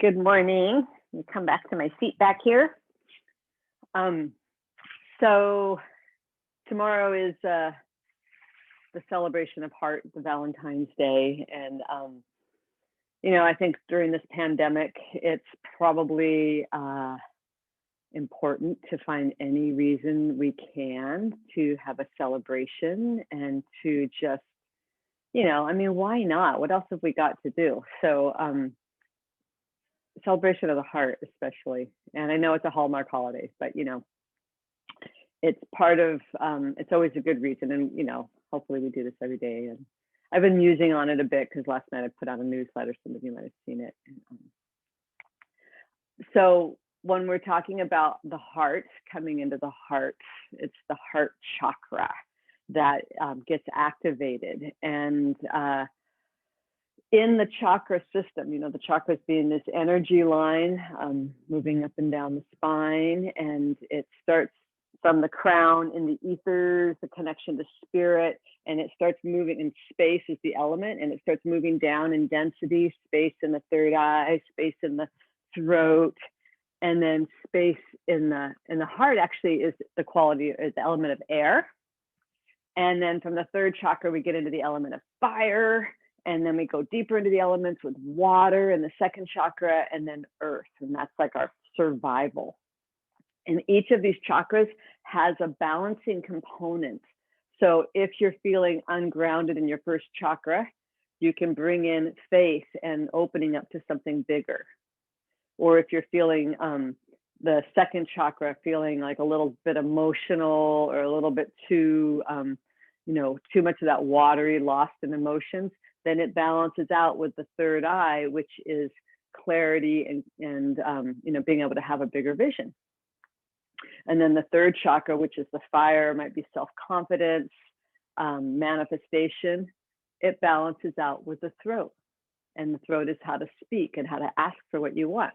Good morning. Let me come back to my seat back here. So tomorrow is the celebration of heart, the Valentine's Day. And, I think during this pandemic, it's probably important to find any reason we can to have a celebration and to just, why not? What else have we got to do? So, celebration of the heart, especially. And I know it's a Hallmark holiday, but it's part of it's always a good reason. And hopefully we do this every day. And I've been musing on it a bit because last night I put out a newsletter. Some of you might have seen it. So when we're talking about the heart, coming into the heart, it's the heart chakra that gets activated. And in the chakra system, the chakras being this energy line moving up and down the spine, and it starts from the crown in the ethers, the connection to spirit, and it starts moving in space is the element, and it starts moving down in density, space in the third eye, space in the throat, and then space in the heart actually is the quality, is the element of air. And then from the third chakra, we get into the element of fire. And then we go deeper into the elements with water in the second chakra, and then earth. And that's like our survival. And each of these chakras has a balancing component. So if you're feeling ungrounded in your first chakra, you can bring in faith and opening up to something bigger. Or if you're feeling the second chakra, feeling like a little bit emotional or a little bit too, too much of that watery, lost in emotions, then it balances out with the third eye, which is clarity and being able to have a bigger vision. And then the third chakra, which is the fire, might be self-confidence, manifestation. It balances out with the throat. And the throat is how to speak and how to ask for what you want.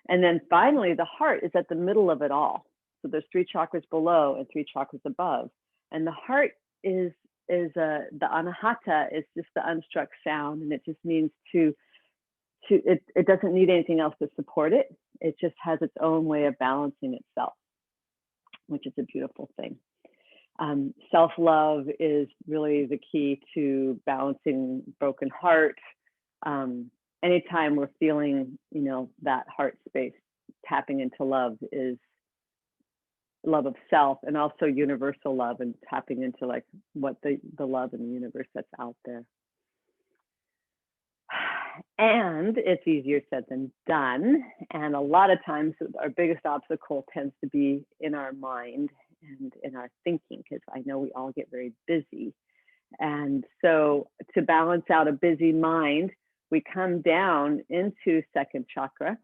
And then finally, the heart is at the middle of it all. So there's 3 chakras below and 3 chakras above. And the heart is the anahata is just the unstruck sound, and it just means it doesn't need anything else to support it. It just has its own way of balancing itself, which is a beautiful thing. Self-love is really the key to balancing broken heart. Anytime we're feeling, that heart space, tapping into love is love of self, and also universal love, and tapping into like what the love in the universe that's out there. And it's easier said than done. And a lot of times our biggest obstacle tends to be in our mind and in our thinking, because I know we all get very busy. And so to balance out a busy mind, we come down into second chakra.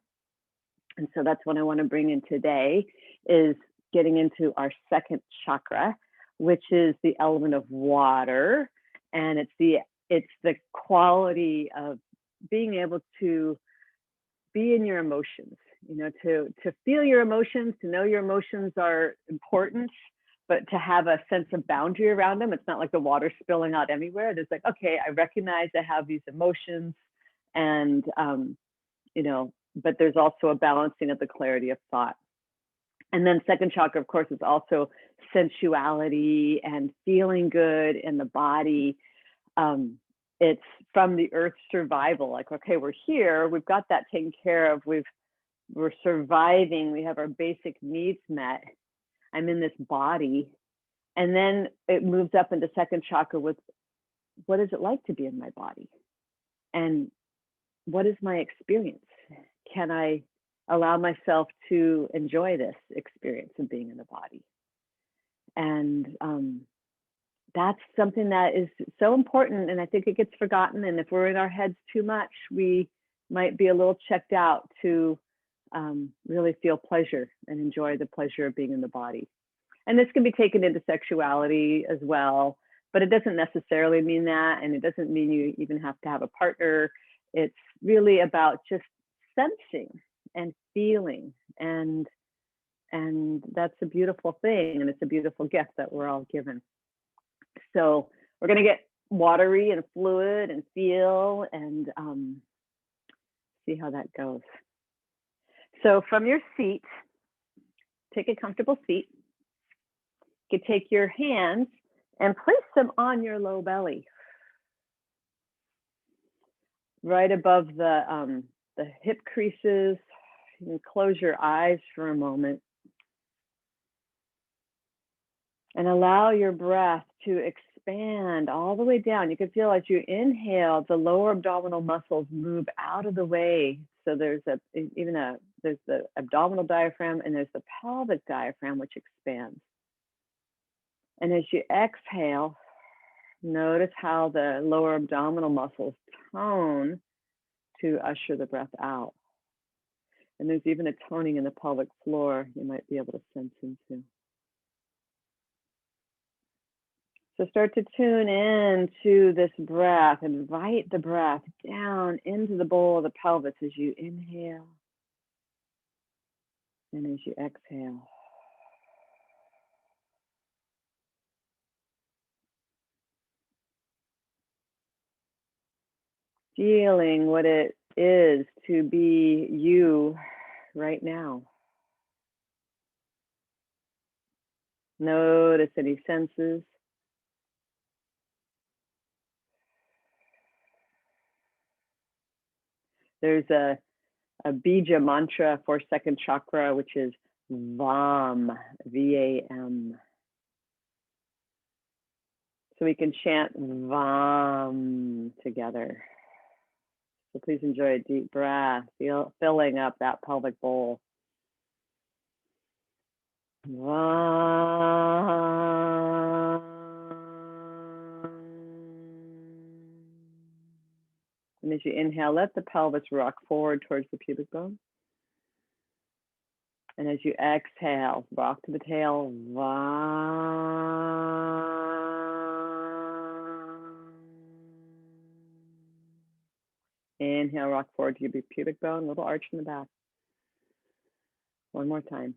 And so that's what I want to bring in today, is getting into our second chakra, which is the element of water. And it's the quality of being able to be in your emotions, to feel your emotions, to know your emotions are important, but to have a sense of boundary around them. It's not like the water spilling out everywhere. There's like, okay, I recognize I have these emotions, and, but there's also a balancing of the clarity of thought. And then second chakra, of course, is also sensuality and feeling good in the body. It's from the earth survival, like, okay, we're here, we've got that taken care of, we're surviving, we have our basic needs met, I'm in this body. And then it moves up into second chakra with, what is it like to be in my body? And what is my experience? Can I allow myself to enjoy this experience of being in the body? And that's something that is so important, and I think it gets forgotten. And if we're in our heads too much, we might be a little checked out to really feel pleasure and enjoy the pleasure of being in the body. And this can be taken into sexuality as well, but it doesn't necessarily mean that, and it doesn't mean you even have to have a partner. It's really about just sensing and feeling, and that's a beautiful thing, and it's a beautiful gift that we're all given. So we're going to get watery and fluid and feel, and See how that goes. So from your seat, take a comfortable seat. You can take your hands and place them on your low belly, right above the hip creases. You can close your eyes for a moment and allow your breath to expand all the way down. You can feel as you inhale, the lower abdominal muscles move out of the way. So there's the abdominal diaphragm and there's the pelvic diaphragm, which expands. And as you exhale, notice how the lower abdominal muscles tone to usher the breath out. And there's even a toning in the pelvic floor you might be able to sense into. So start to tune in to this breath. Invite the breath down into the bowl of the pelvis as you inhale and as you exhale. Feeling what it is to be you right now. Notice any senses. There's a bija mantra for second chakra, which is VAM, V-A-M. So we can chant VAM together. So please enjoy a deep breath, filling up that pelvic bowl. VAM. And as you inhale, let the pelvis rock forward towards the pubic bone. And as you exhale, rock to the tail. Inhale, rock forward to your pubic bone, little arch in the back. One more time.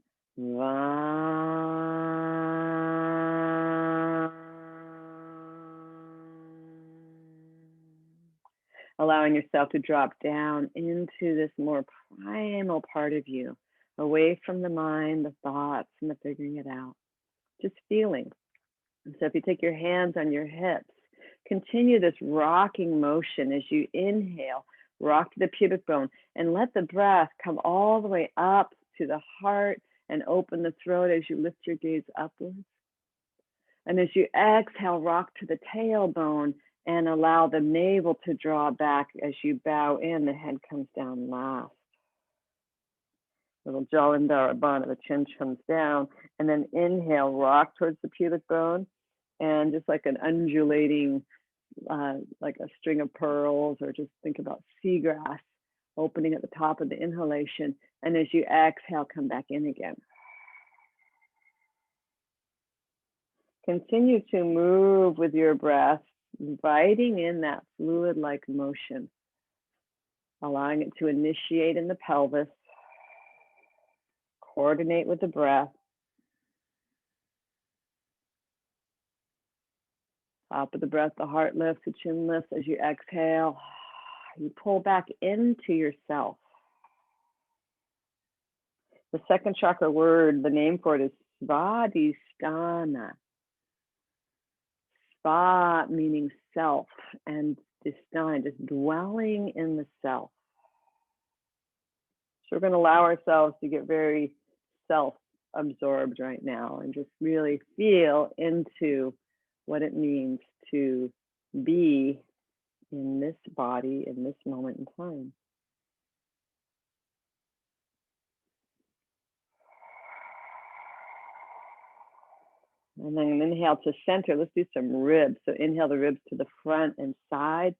Allowing yourself to drop down into this more primal part of you, away from the mind, the thoughts, and the figuring it out. Just feeling. And so if you take your hands on your hips, continue this rocking motion as you inhale, rock to the pubic bone, and let the breath come all the way up to the heart and open the throat as you lift your gaze upwards. And as you exhale, rock to the tailbone and allow the navel to draw back as you bow in. The head comes down last. Little Jalandhara, the chin comes down. And then inhale, rock towards the pubic bone. And just like an undulating, like a string of pearls, or just think about seagrass opening at the top of the inhalation. And as you exhale, come back in again. Continue to move with your breath, inviting in that fluid-like motion, allowing it to initiate in the pelvis, coordinate with the breath. Top of the breath, the heart lifts, the chin lifts. As you exhale, you pull back into yourself. The second chakra word, the name for it is Svadhisthana. Sva meaning self, and Dhisthana, just dwelling in the self. So we're going to allow ourselves to get very self-absorbed right now and just really feel into what it means to be in this body in this moment in time. And then inhale to center. Let's do some ribs. So inhale the ribs to the front and side.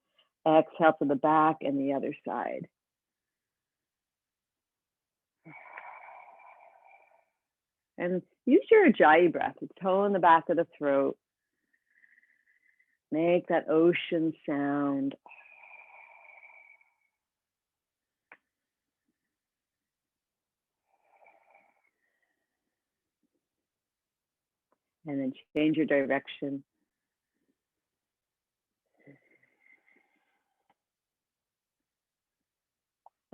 Exhale to the back and the other side. And use your Ujjayi breath to tone the back of the throat. Make that ocean sound. And then change your direction.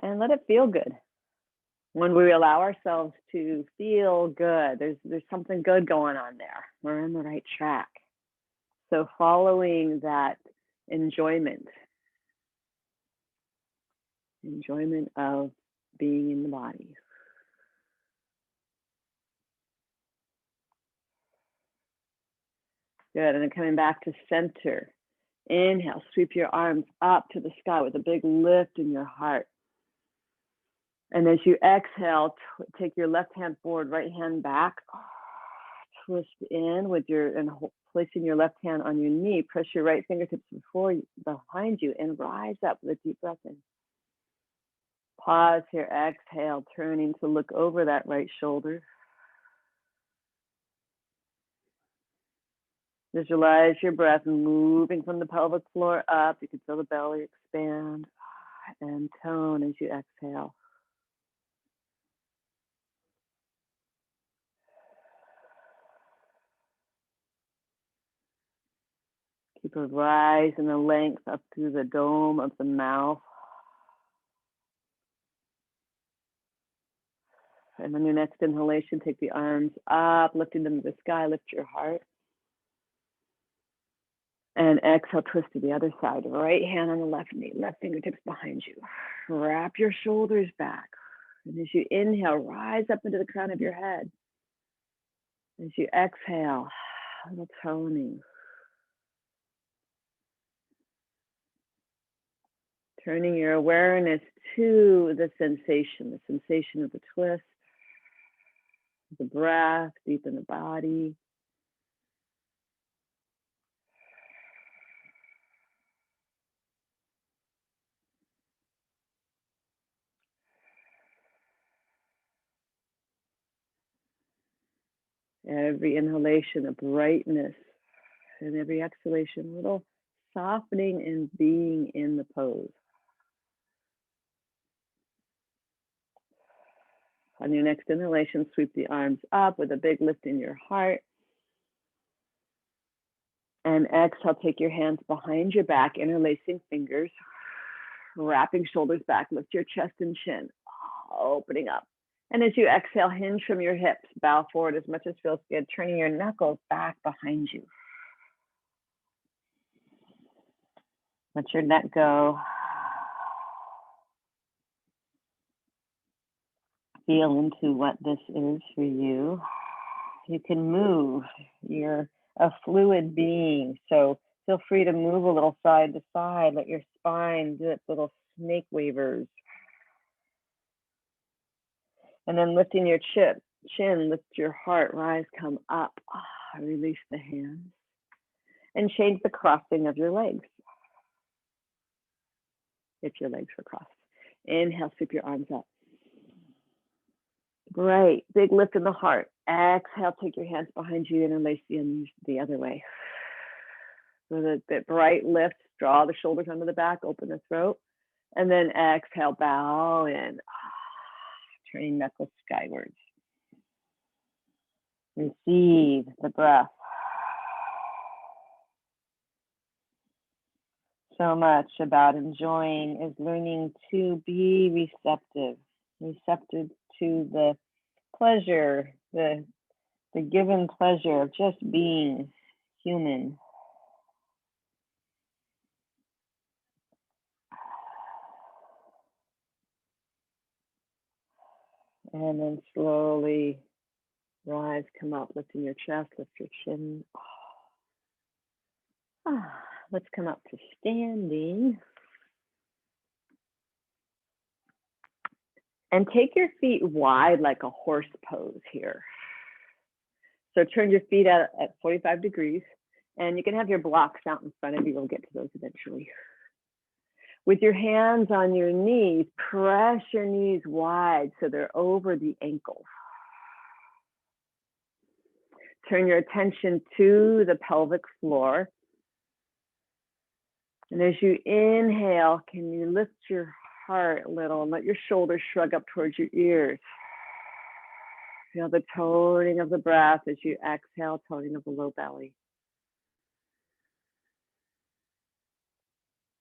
And let it feel good. When we allow ourselves to feel good, there's something good going on there. We're in the right track. So following that enjoyment of being in the body. Good, and then coming back to center. Inhale, sweep your arms up to the sky with a big lift in your heart. And as you exhale, take your left hand forward, right hand back. Twist in with and placing your left hand on your knee. Press your right fingertips behind you and rise up with a deep breath in. Pause here, exhale, turning to look over that right shoulder. Visualize your breath moving from the pelvic floor up. You can feel the belly expand and tone as you exhale. Keep a rise in the length up through the dome of the mouth. And on your next inhalation, take the arms up, lifting them to the sky, lift your heart. And exhale, twist to the other side. Right hand on the left knee, left fingertips behind you. Wrap your shoulders back. And as you inhale, rise up into the crown of your head. As you exhale, a little toning. Turning your awareness to the sensation of the twist, the breath deep in the body. Every inhalation, a brightness, and every exhalation, a little softening and being in the pose. On your next inhalation, sweep the arms up with a big lift in your heart. And exhale, take your hands behind your back, interlacing fingers, wrapping shoulders back, lift your chest and chin, opening up. And as you exhale, hinge from your hips, bow forward as much as feels good, turning your knuckles back behind you. Let your neck go. Feel into what this is for you. You can move. You're a fluid being, so feel free to move a little side to side. Let your spine do its little snake wavers. And then lifting your chin, lift your heart, rise, come up. Release the hands. And change the crossing of your legs. If your legs were crossed. Inhale, sweep your arms up. Great, big lift in the heart. Exhale, take your hands behind you, interlace the other way. So the bright lift, draw the shoulders under the back, open the throat. And then exhale, bow in. Turning knuckles skywards. Receive the breath. So much about enjoying is learning to be receptive to the pleasure, the given pleasure of just being human. And then slowly rise, come up, lifting your chest, lift your chin. Let's come up to standing. And take your feet wide like a horse pose here. So turn your feet out at 45 degrees, and you can have your blocks out in front of you. We'll get to those eventually. With your hands on your knees, press your knees wide so they're over the ankles. Turn your attention to the pelvic floor. And as you inhale, can you lift your heart a little and let your shoulders shrug up towards your ears? Feel the toning of the breath as you exhale, toning of the low belly.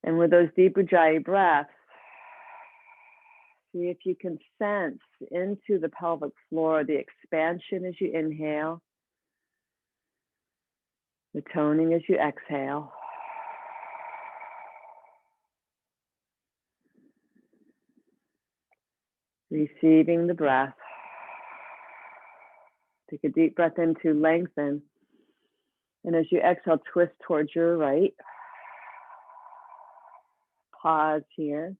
And with those deep Ujjayi breaths, See if you can sense into the pelvic floor the expansion as you inhale, the toning as you exhale. Receiving the breath. Take a deep breath in to lengthen. And as you exhale, twist towards your right. Pause here,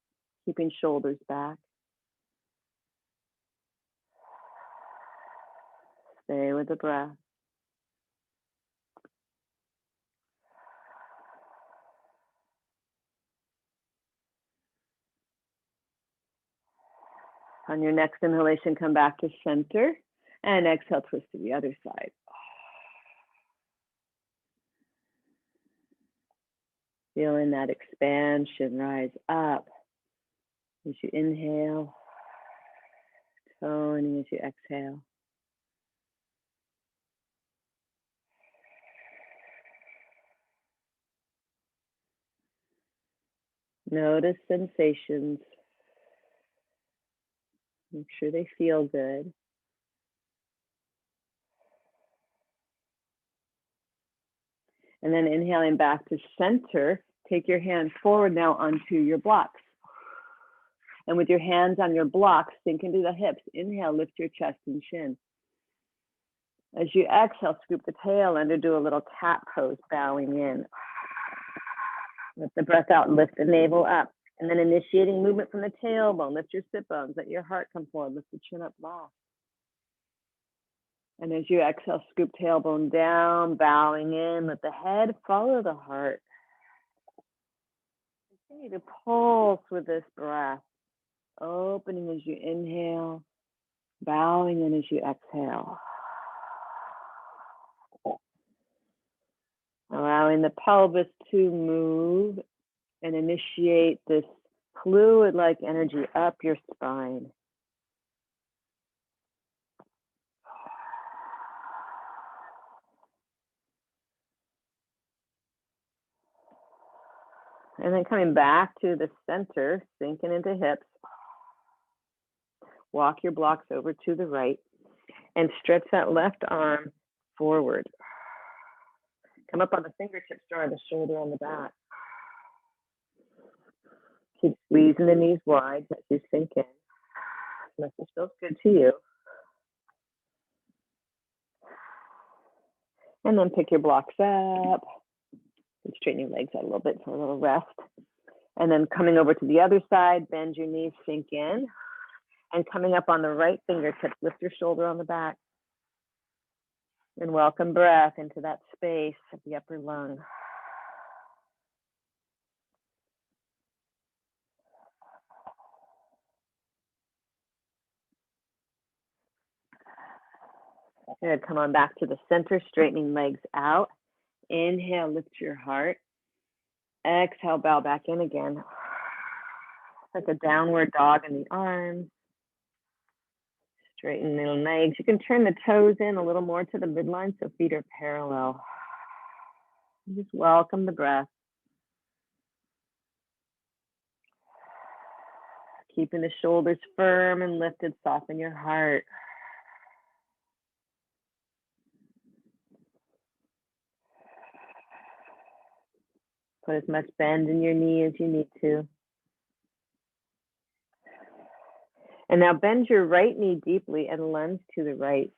keeping shoulders back. Stay with the breath. On your next inhalation, come back to center. And exhale, twist to the other side. Feeling that expansion rise up as you inhale, toning as you exhale. Notice sensations. Make sure they feel good. And then inhaling back to center, take your hand forward now onto your blocks. And with your hands on your blocks, sink into the hips. Inhale, lift your chest and chin. As you exhale, scoop the tail under, do a little cat pose, bowing in. Let the breath out, lift the navel up. And then initiating movement from the tailbone, lift your sit bones, let your heart come forward, lift the chin up, loft. And as you exhale, scoop tailbone down, bowing in, let the head follow the heart. Continue to pulse with this breath, opening as you inhale, bowing in as you exhale. Allowing the pelvis to move and initiate this fluid-like energy up your spine. And then coming back to the center, sinking into hips. Walk your blocks over to the right and stretch that left arm forward. Come up on the fingertips, draw the shoulder on the back. Keep squeezing the knees wide as you sink in. Unless this feels good to you. And then pick your blocks up. And straighten your legs out a little bit for a little rest. And then coming over to the other side, bend your knees, sink in. And coming up on the right fingertips, lift your shoulder on the back. And welcome breath into that space of the upper lung. Good, come on back to the center, straightening legs out. Inhale, lift your heart. Exhale, bow back in again. Like a downward dog in the arms. Straighten the legs. You can turn the toes in a little more to the midline so feet are parallel. Just welcome the breath. Keeping the shoulders firm and lifted, soften your heart. Put as much bend in your knee as you need to. And now bend your right knee deeply and lunge to the right.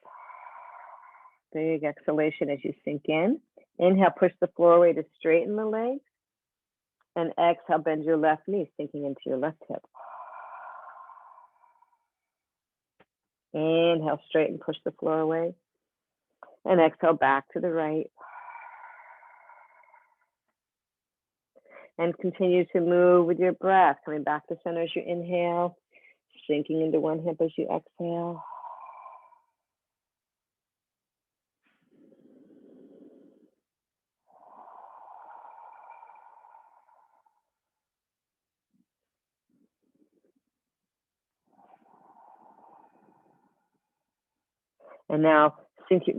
Big exhalation as you sink in. Inhale, push the floor away to straighten the legs. And exhale, bend your left knee, sinking into your left hip. Inhale, straighten, push the floor away. And exhale, back to the right. And continue to move with your breath, coming back to center as you inhale, sinking into one hip as you exhale. And now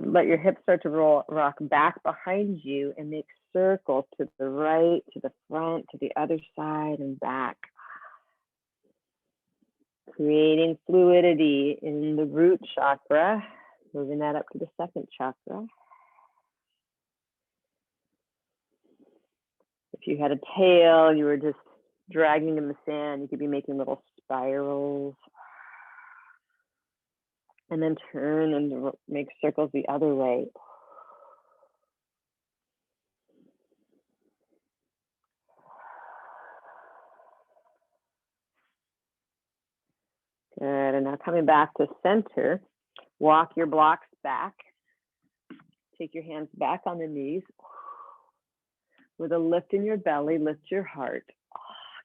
let your hips start to rock back behind you and make circles to the right, to the front, to the other side, and back. Creating fluidity in the root chakra, moving that up to the second chakra. If you had a tail, you were just dragging in the sand, you could be making little spirals. And then turn and make circles the other way. Good, and now coming back to center, walk your blocks back. Take your hands back on the knees. With a lift in your belly, lift your heart.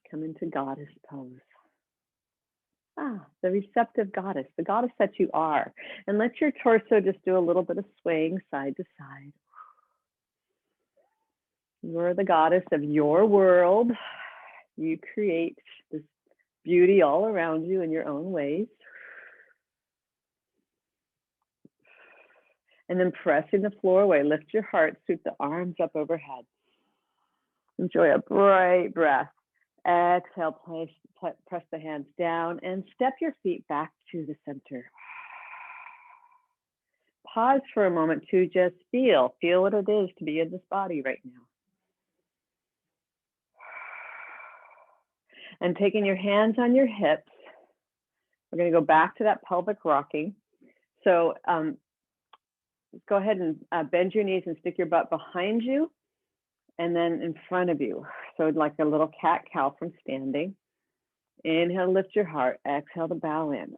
Come into goddess pose. The receptive goddess, the goddess that you are. And let your torso just do a little bit of swaying side to side. You're the goddess of your world. You create this beauty all around you in your own ways. And then pressing the floor away, lift your heart, sweep the arms up overhead. Enjoy a bright breath. Exhale, press the hands down and step your feet back to the center. Pause for a moment to just feel what it is to be in this body right now. And taking your hands on your hips, we're going to go back to that pelvic rocking. So go ahead and bend your knees and stick your butt behind you and then in front of you. So like a little cat-cow from standing. Inhale, lift your heart. Exhale to bow in.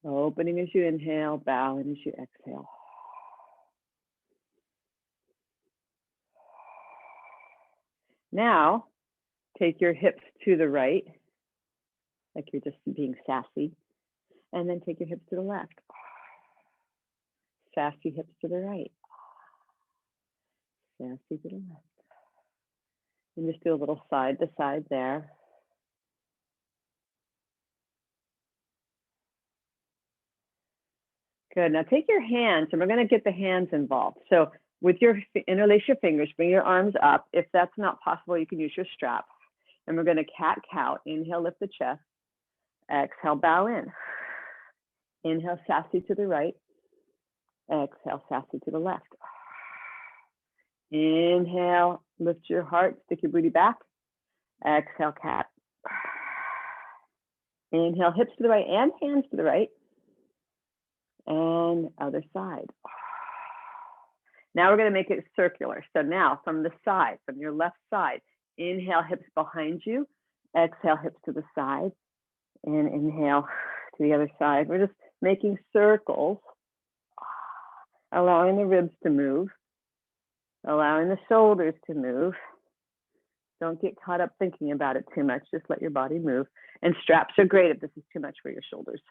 Opening as you inhale, bowing as you exhale. Now, take your hips to the right, like you're just being sassy, and then take your hips to the left. Sassy hips to the right. Sassy to the left. And just do a little side to side there. Good. Now take your hands, and we're going to get the hands involved. So with your interlace your fingers, bring your arms up. If that's not possible, you can use your strap. And we're going to cat-cow. Inhale, lift the chest. Exhale, bow in. Inhale, sassy to the right. Exhale, sassy to the left. Inhale, lift your heart, stick your booty back. Exhale, cat. Inhale, hips to the right and hands to the right. And other side. Now we're going to make it circular. So now from the side, from your left side, inhale, hips behind you. Exhale, hips to the side. And inhale to the other side. We're just making circles, allowing the ribs to move, allowing the shoulders to move. Don't get caught up thinking about it too much. Just let your body move. And straps are great if this is too much for your shoulders.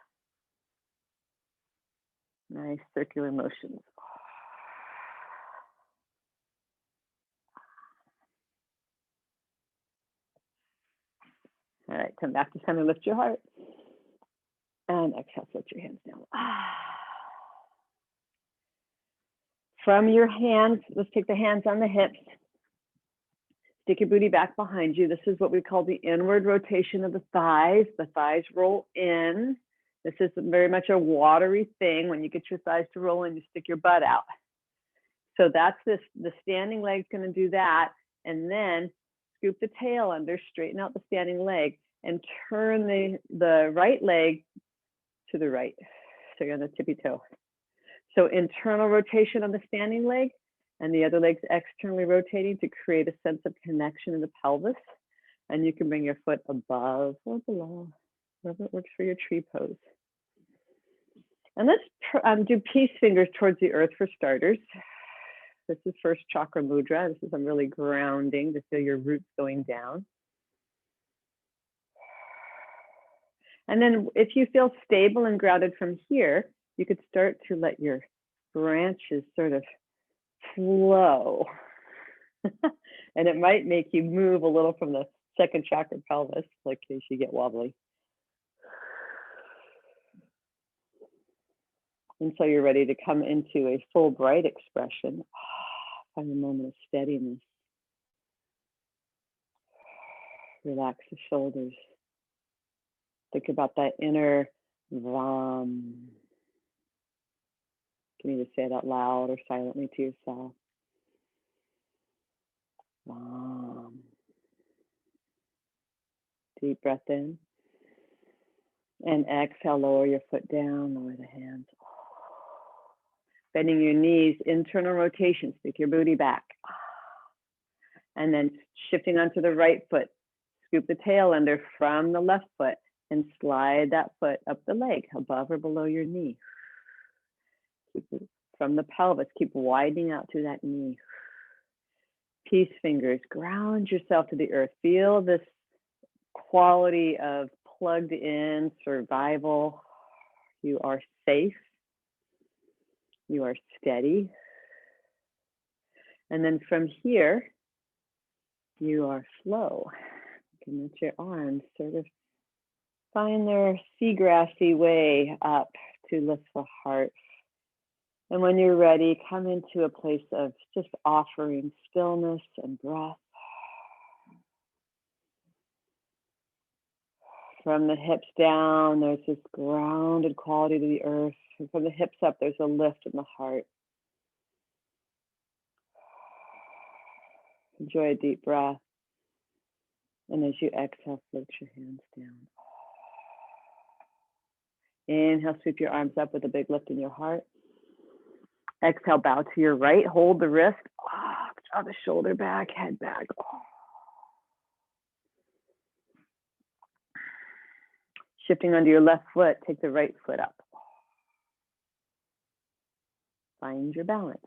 Nice circular motions. All right, come back to center, lift your heart. And exhale, float your hands down. From your hands, let's take the hands on the hips. Stick your booty back behind you. This is what we call the inward rotation of the thighs. The thighs roll in. This is very much a watery thing. When you get your thighs to roll in, you stick your butt out. So that's this, the standing leg's going to do that. And then scoop the tail under, straighten out the standing leg, and turn the right leg to the right. So you're on the tippy toe. So internal rotation on the standing leg, and the other leg's externally rotating to create a sense of connection in the pelvis. And you can bring your foot above or below, wherever it works for your tree pose. And let's do peace fingers towards the earth for starters. This is first chakra mudra. This is really grounding to feel your roots going down. And then if you feel stable and grounded from here, you could start to let your branches sort of flow. And it might make you move a little from the second chakra pelvis, like in case you get wobbly. And so you're ready to come into a full bright expression. Find a moment of steadiness. Relax the shoulders. Think about that inner Vam. You can either say it out loud or silently to yourself. Vam. Deep breath in. And exhale, lower your foot down, lower the hands. Bending your knees, internal rotation, stick your booty back. And then shifting onto the right foot, scoop the tail under from the left foot and slide that foot up the leg, above or below your knee. Keep it from the pelvis, keep widening out through that knee. Peace fingers, ground yourself to the earth. Feel this quality of plugged in survival. You are safe. You are steady. And then from here, you are slow. You can let your arms sort of find their seagrassy way up to lift the heart. And when you're ready, come into a place of just offering stillness and breath. From the hips down, there's this grounded quality to the earth. And from the hips up, there's a lift in the heart. Enjoy a deep breath. And as you exhale, float your hands down. Inhale, sweep your arms up with a big lift in your heart. Exhale, bow to your right. Hold the wrist. Draw the shoulder back, head back. Shifting onto your left foot, take the right foot up. Find your balance.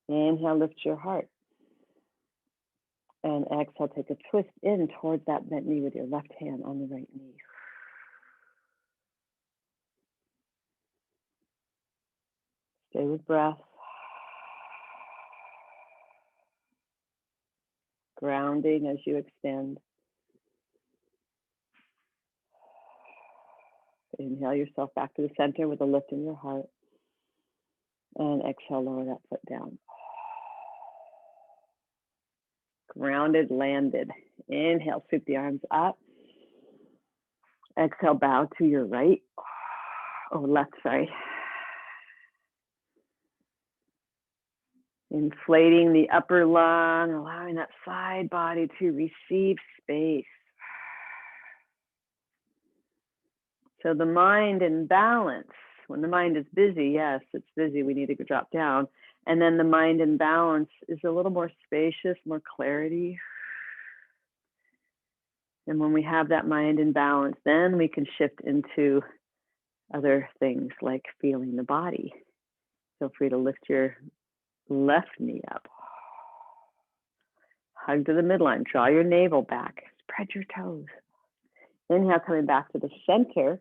Inhale, lift your heart. And exhale, take a twist in towards that bent knee with your left hand on the right knee. Stay with breath. Grounding as you extend. Inhale yourself back to the center with a lift in your heart. And exhale, lower that foot down. Grounded, landed. Inhale, sweep the arms up. Exhale, bow to your right. Left, sorry. Inflating the upper lung, allowing that side body to receive space. So the mind in balance, when the mind is busy, yes, it's busy, we need to drop down. And then the mind in balance is a little more spacious, more clarity. And when we have that mind in balance, then we can shift into other things like feeling the body. Feel free to lift your left knee up. Hug to the midline, draw your navel back, spread your toes. Inhale, coming back to the center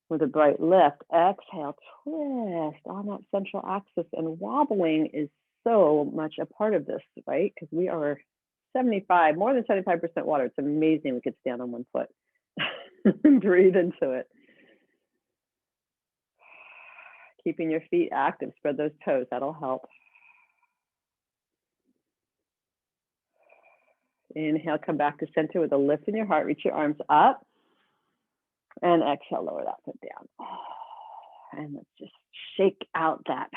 with a bright lift. Exhale, twist on that central axis, and wobbling is so much a part of this, right? Because we are more than 75% water. It's amazing we could stand on one foot. Breathe into it. Keeping your feet active, spread those toes, that'll help. Inhale, come back to center with a lift in your heart, reach your arms up. And exhale, lower that foot down. And let's just shake out that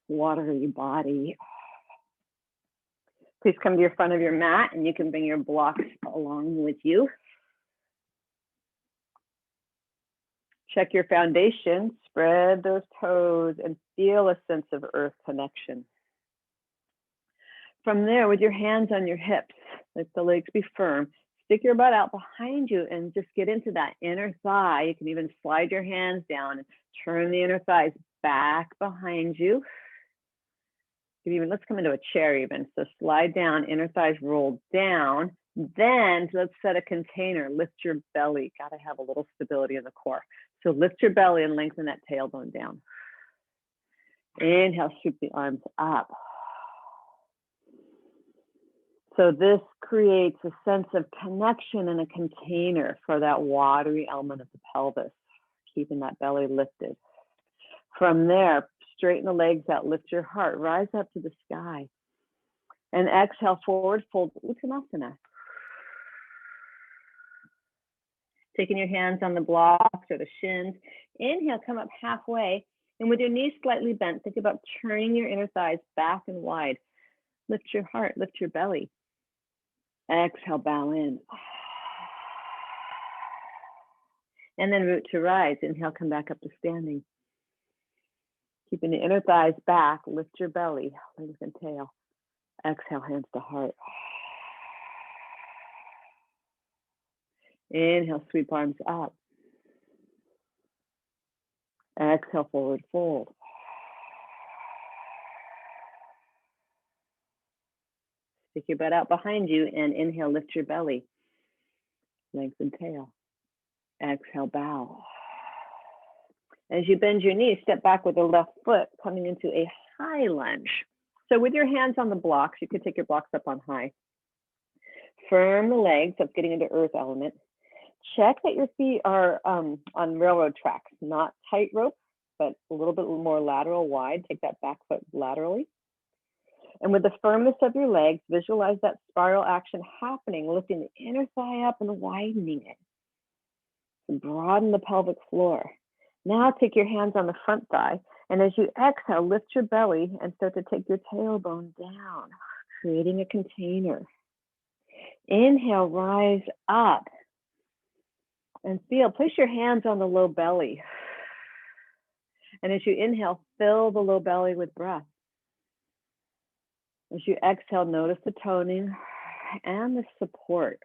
watery body. Please come to your front of your mat and you can bring your blocks along with you. Check your foundation, spread those toes and feel a sense of earth connection. From there, with your hands on your hips, let the legs be firm. Stick your butt out behind you and just get into that inner thigh. You can even slide your hands down and turn the inner thighs back behind you. Let's come into a chair even. So slide down, inner thighs roll down. Then let's set a container, lift your belly. Gotta have a little stability in the core. So lift your belly and lengthen that tailbone down. Inhale, sweep the arms up. So this creates a sense of connection and a container for that watery element of the pelvis, keeping that belly lifted. From there, straighten the legs out, lift your heart, rise up to the sky. And exhale, forward fold, Uttanasana. Taking your hands on the blocks or the shins. Inhale, come up halfway. And with your knees slightly bent, think about turning your inner thighs back and wide. Lift your heart, lift your belly. Exhale, bow in. And then root to rise. Inhale, come back up to standing. Keeping the inner thighs back, lift your belly, lengthen tail. Exhale, hands to heart. Inhale, sweep arms up. Exhale, forward fold. Stick your butt out behind you and inhale, lift your belly. Lengthen tail. Exhale, bow. As you bend your knees, step back with the left foot, coming into a high lunge. So with your hands on the blocks, you could take your blocks up on high. Firm the legs, that's getting into earth element. Check that your feet are on railroad tracks, not tightrope, but a little bit more lateral wide. Take that back foot laterally. And with the firmness of your legs, visualize that spiral action happening, lifting the inner thigh up and widening it. And broaden the pelvic floor. Now take your hands on the front thigh, and as you exhale, lift your belly and start to take your tailbone down, creating a container. Inhale, rise up. And feel, place your hands on the low belly. And as you inhale, fill the low belly with breath. As you exhale, notice the toning and the support.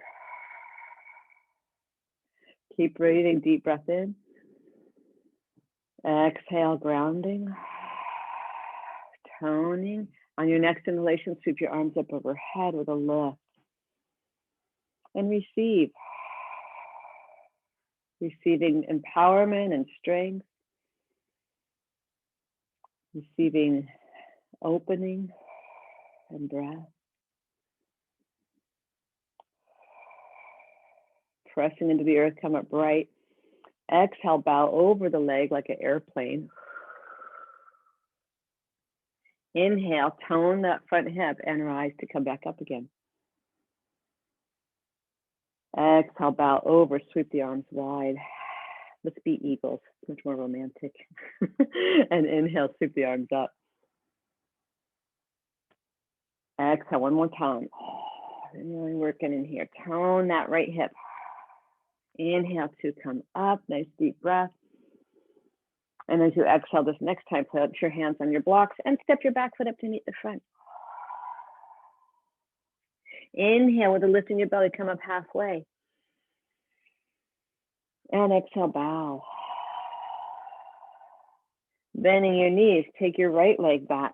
Keep breathing, deep breath in. Exhale, grounding. Toning. On your next inhalation, sweep your arms up overhead with a lift. And receive. Receiving empowerment and strength. Receiving opening and breath. Pressing into the earth, come up right. Exhale, bow over the leg like an airplane. Inhale, tone that front hip and rise to come back up again. Exhale, bow over, sweep the arms wide. Let's be eagles, much more romantic. And inhale, sweep the arms up. Exhale, one more time. Really working in here. Tone that right hip. Inhale to come up, nice deep breath. And as you exhale this next time, put your hands on your blocks and step your back foot up to meet the front. Inhale with a lift in your belly, come up halfway. And exhale, bow. Bending your knees, take your right leg back.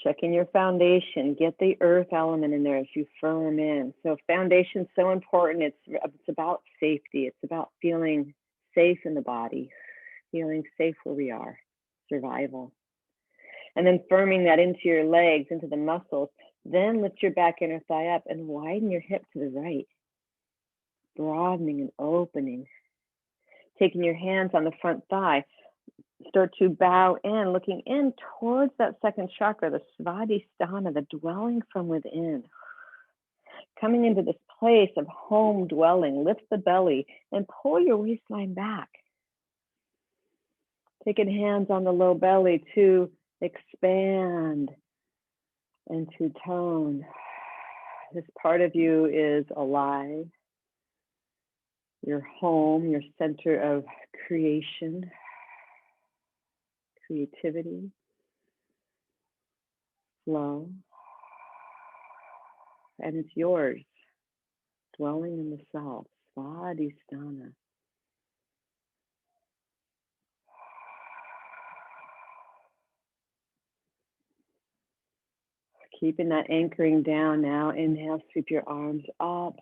Checking your foundation, get the earth element in there as you firm in. So foundation's so important. It's about safety. It's about feeling safe in the body, feeling safe where we are, survival. And then firming that into your legs, into the muscles. Then lift your back inner thigh up and widen your hip to the right. Broadening and opening. Taking your hands on the front thigh. Start to bow in, looking in towards that second chakra, the Svadhisthana, the dwelling from within. Coming into this place of home dwelling, lift the belly and pull your waistline back. Taking hands on the low belly to expand and to tone. This part of you is alive. Your home, your center of creation. Creativity, flow, and it's yours, dwelling in the self, Svadhisthana. Keeping that anchoring down now, inhale, sweep your arms up,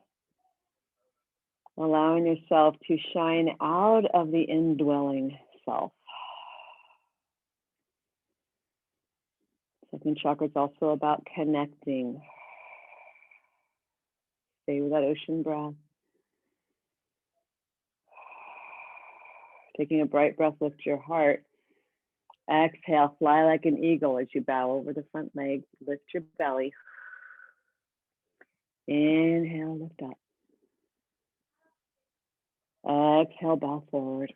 allowing yourself to shine out of the indwelling self. Second chakra is also about connecting. Stay with that ocean breath. Taking a bright breath, lift your heart. Exhale, fly like an eagle as you bow over the front leg. Lift your belly. Inhale, lift up. Exhale, bow forward.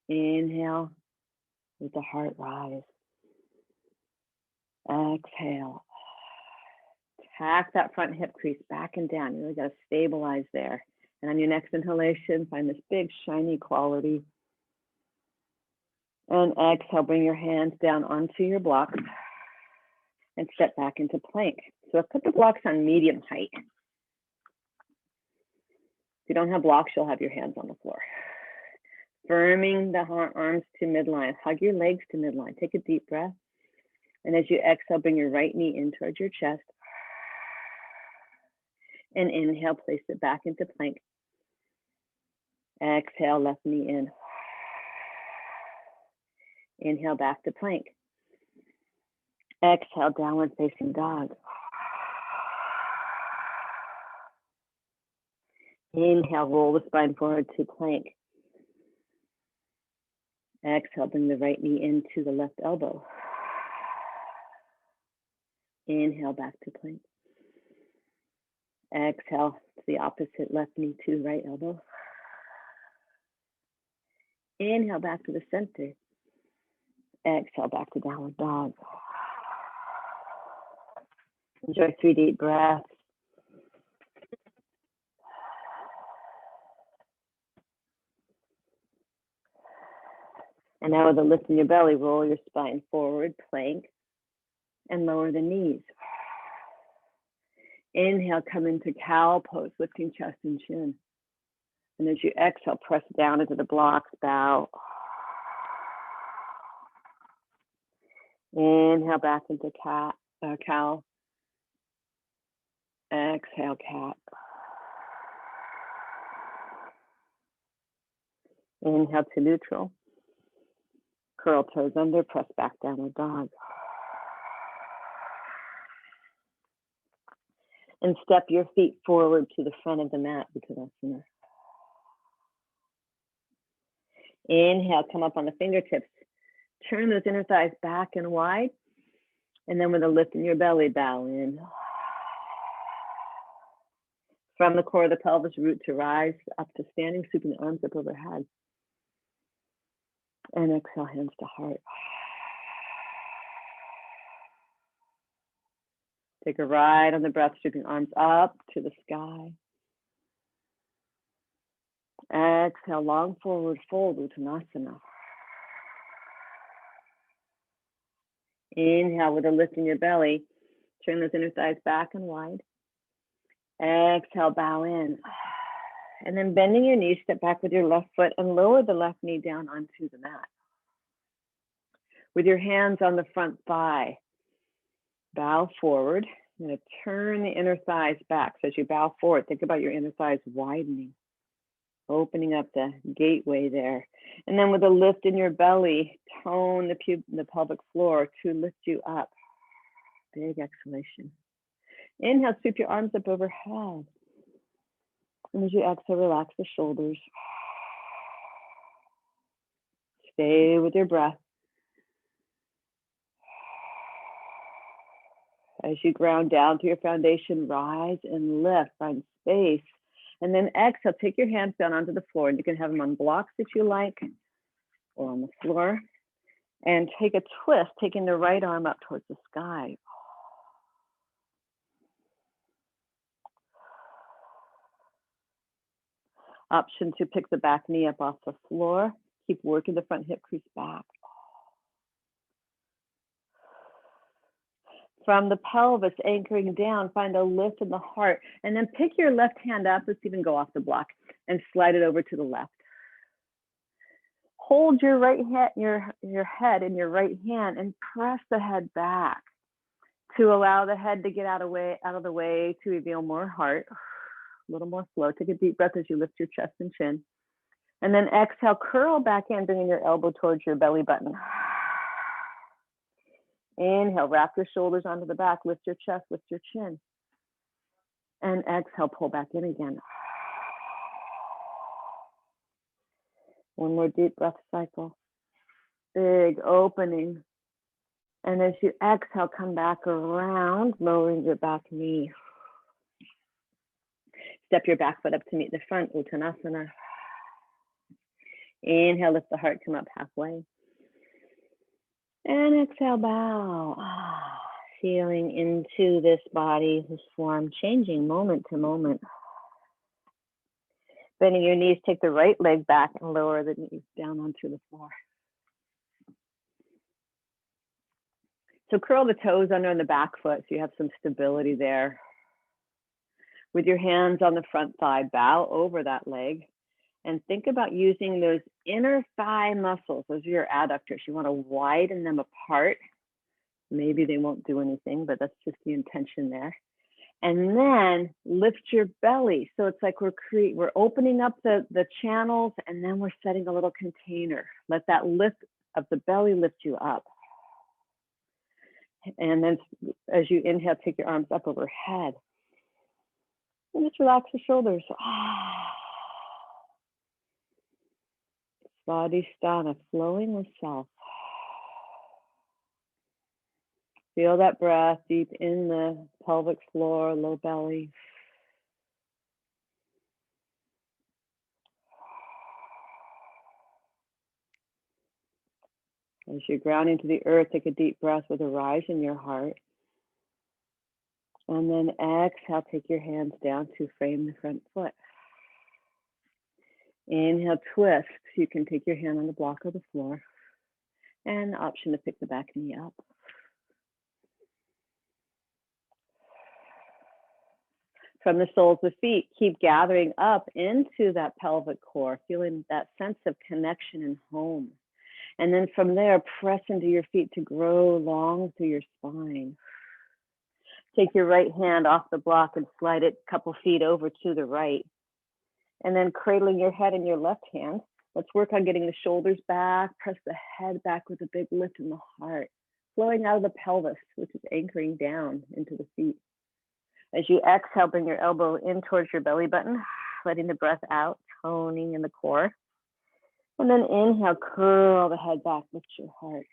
Inhale, let the heart rise. Exhale. Tack that front hip crease back and down. You really got to stabilize there. And on your next inhalation, find this big, shiny quality. And exhale, bring your hands down onto your blocks and step back into plank. So I've put the blocks on medium height. If you don't have blocks, you'll have your hands on the floor. Firming the arms to midline. Hug your legs to midline. Take a deep breath. And as you exhale, bring your right knee in towards your chest. And inhale, place it back into plank. Exhale, left knee in. Inhale, back to plank. Exhale, downward facing dog. Inhale, roll the spine forward to plank. Exhale, bring the right knee into the left elbow. Inhale, back to plank. Exhale to the opposite, left knee to right elbow. Inhale, back to the center. Exhale, back to downward dog. Enjoy 3 deep breaths. And now with a lift in your belly, roll your spine forward, plank, and lower the knees. Inhale, come into cow pose, lifting chest and chin. And as you exhale, press down into the blocks, bow. Inhale, back into cow. Exhale, cat. Inhale to neutral. Curl toes under, press back downward dog. And step your feet forward to the front of the mat, Uttanasana. Inhale, come up on the fingertips. Turn those inner thighs back and wide. And then with a lift in your belly, bow in. From the core of the pelvis, root to rise up to standing, sweeping the arms up overhead. And exhale, hands to heart. Take a ride on the breath, sweeping arms up to the sky. Exhale, long forward fold, Uttanasana. Inhale with a lift in your belly. Turn those inner thighs back and wide. Exhale, bow in. And then bending your knees, step back with your left foot and lower the left knee down onto the mat. With your hands on the front thigh, bow forward. You're going to turn the inner thighs back. So as you bow forward, think about your inner thighs widening, opening up the gateway there. And then with a lift in your belly, tone the pelvic floor to lift you up. Big exhalation. Inhale, sweep your arms up overhead. And as you exhale, relax the shoulders. Stay with your breath. As you ground down to your foundation, rise and lift, find space. And then exhale, take your hands down onto the floor, and you can have them on blocks if you like, or on the floor. And take a twist, taking the right arm up towards the sky. Option to pick the back knee up off the floor. Keep working the front hip crease back. From the pelvis, anchoring down, find a lift in the heart. And then pick your left hand up, let's even go off the block, and slide it over to the left. Hold your right hand, your head in your right hand, and press the head back to allow the head to get out of the way to reveal more heart. A little more slow. Take a deep breath as you lift your chest and chin. And then exhale, curl back in, bringing your elbow towards your belly button. Inhale, wrap your shoulders onto the back, lift your chest, lift your chin. And exhale, pull back in again. One more deep breath cycle. Big opening. And as you exhale, come back around, lowering your back knee. Step your back foot up to meet the front, Uttanasana. Inhale, lift the heart, come up halfway. And exhale, bow. Feeling into this body, this form, changing moment to moment. Bending your knees, take the right leg back and lower the knees down onto the floor. So curl the toes under the back foot so you have some stability there. With your hands on the front thigh, bow over that leg and think about using those inner thigh muscles. Those are your adductors. You want to widen them apart. Maybe they won't do anything, but that's just the intention there. And then lift your belly. So it's like we're opening up the channels, and then we're setting a little container. Let that lift of the belly lift you up. And then as you inhale, take your arms up overhead. And just relax the shoulders. Svadhisthana, flowing with self. Feel that breath deep in the pelvic floor, low belly. As you're grounding to the earth, take a deep breath with a rise in your heart. And then exhale, take your hands down to frame the front foot. Inhale, twist. You can take your hand on the block of the floor. And the option to pick the back knee up. From the soles of the feet, keep gathering up into that pelvic core, feeling that sense of connection and home. And then from there, press into your feet to grow long through your spine. Take your right hand off the block and slide it a couple feet over to the right. And then cradling your head in your left hand, let's work on getting the shoulders back, press the head back with a big lift in the heart, flowing out of the pelvis, which is anchoring down into the feet. As you exhale, bring your elbow in towards your belly button, letting the breath out, toning in the core. And then inhale, curl the head back, lift your heart.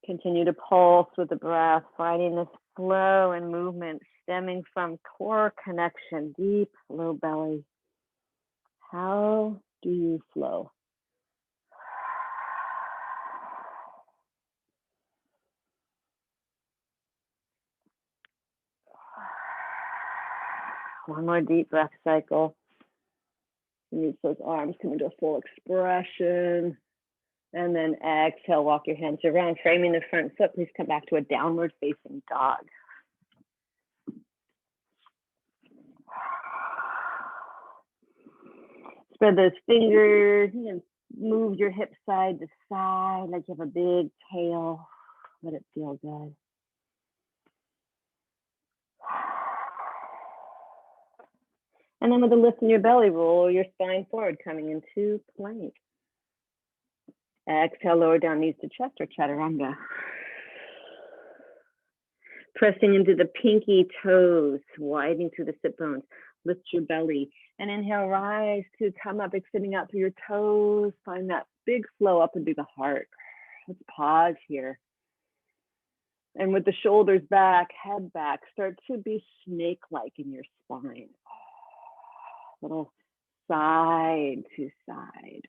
Continue to pulse with the breath, finding this flow and movement stemming from core connection, deep, low belly. How do you flow? One more deep breath cycle. Use those arms come into a full expression. And then exhale, walk your hands around, framing the front foot. Please come back to a downward facing dog. Spread those fingers and move your hips side to side like you have a big tail. Let it feel good. And then with a lift in your belly, roll your spine forward, coming into plank. Exhale, lower down knees to chest or chaturanga. Pressing into the pinky toes, widening through the sit bones. Lift your belly. And inhale, rise to come up, extending out through your toes. Find that big flow up into the heart. Let's pause here. And with the shoulders back, head back, start to be snake-like in your spine. Little side to side.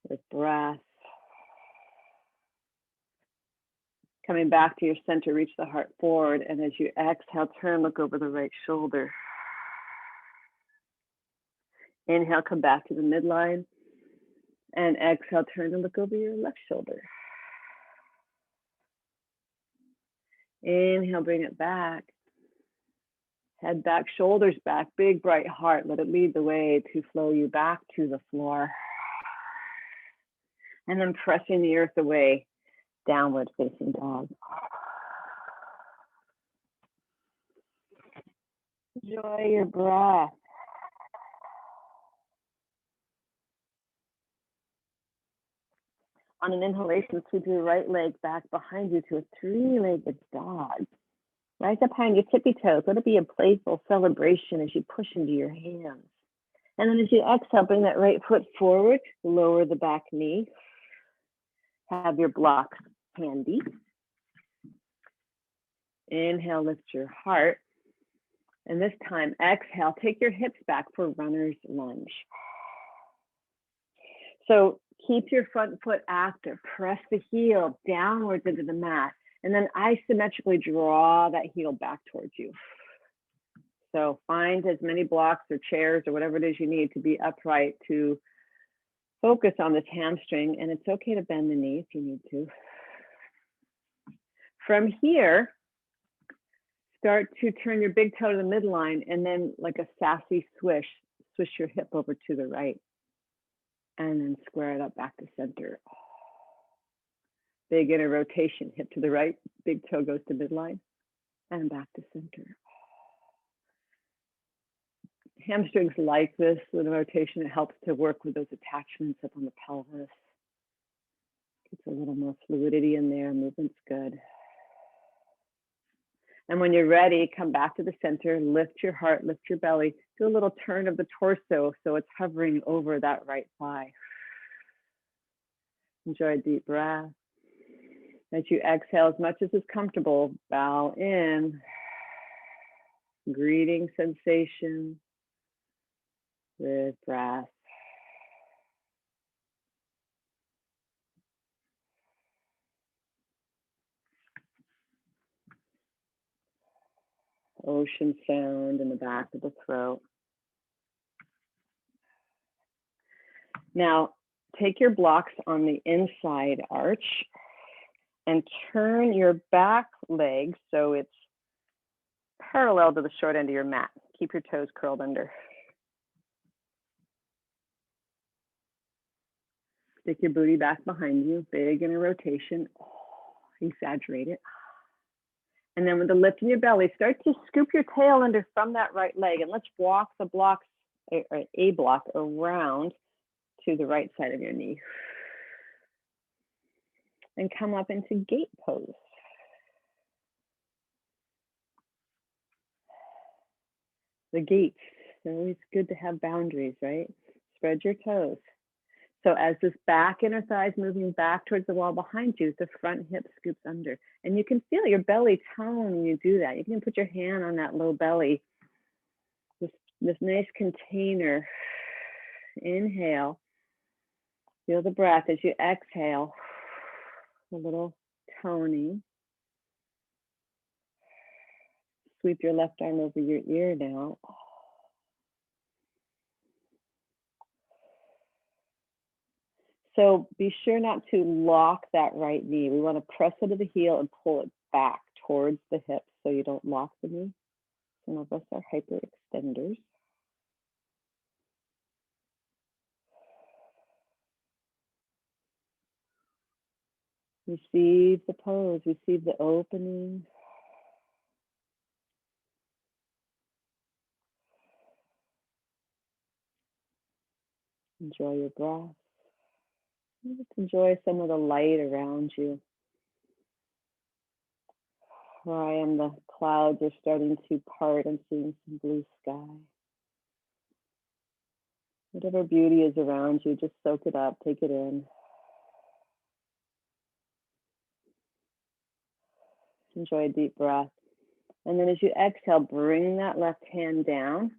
With breath. Coming back to your center, reach the heart forward. And as you exhale, turn, look over the right shoulder. Inhale, come back to the midline. And exhale, turn and look over your left shoulder. Inhale, bring it back. Head back, shoulders back, big bright heart. Let it lead the way to flow you back to the floor. And then pressing the earth away, downward facing dog. Enjoy your breath. On an inhalation, sweep your right leg back behind you to a three-legged dog. Rise up behind your tippy toes. Let it be a playful celebration as you push into your hands. And then as you exhale, bring that right foot forward, lower the back knee. Have your blocks handy. Inhale, lift your heart. And this time, exhale, take your hips back for runner's lunge. So keep your front foot active. Press the heel downwards into the mat. And then isometrically draw that heel back towards you. So find as many blocks or chairs or whatever it is you need to be upright to focus on this hamstring. And it's okay to bend the knee if you need to. From here, start to turn your big toe to the midline and then like a sassy swish, swish your hip over to the right. And then square it up back to center. Big inner rotation, hip to the right, big toe goes to midline and back to center. Hamstrings like this with rotation, it helps to work with those attachments up on the pelvis. Gets a little more fluidity in there, movement's good. And when you're ready, come back to the center, lift your heart, lift your belly, do a little turn of the torso so it's hovering over that right thigh. Enjoy a deep breath. As you exhale as much as is comfortable, bow in, greeting sensation with breath. Ocean sound in the back of the throat. Now, take your blocks on the inside arch and turn your back leg so it's parallel to the short end of your mat. Keep your toes curled under. Stick your booty back behind you, big inner rotation. Exaggerate it. And then with the lift in your belly, start to scoop your tail under from that right leg. And let's walk the blocks, a block around to the right side of your knee. And come up into gate pose. The gates, they're always good to have boundaries, right? Spread your toes. So as this back inner thigh is moving back towards the wall behind you, the front hip scoops under. And you can feel your belly tone when you do that. You can put your hand on that low belly. This nice container. Inhale. Feel the breath as you exhale. A little toning. Sweep your left arm over your ear now. So be sure not to lock that right knee. We want to press into the heel and pull it back towards the hip so you don't lock the knee. Some of us are hyperextenders. Receive the pose, receive the opening. Enjoy your breath. Just enjoy some of the light around you. Where I am, the clouds are starting to part. I'm seeing some blue sky. Whatever beauty is around you, just soak it up, take it in. Enjoy a deep breath. And then as you exhale, bring that left hand down,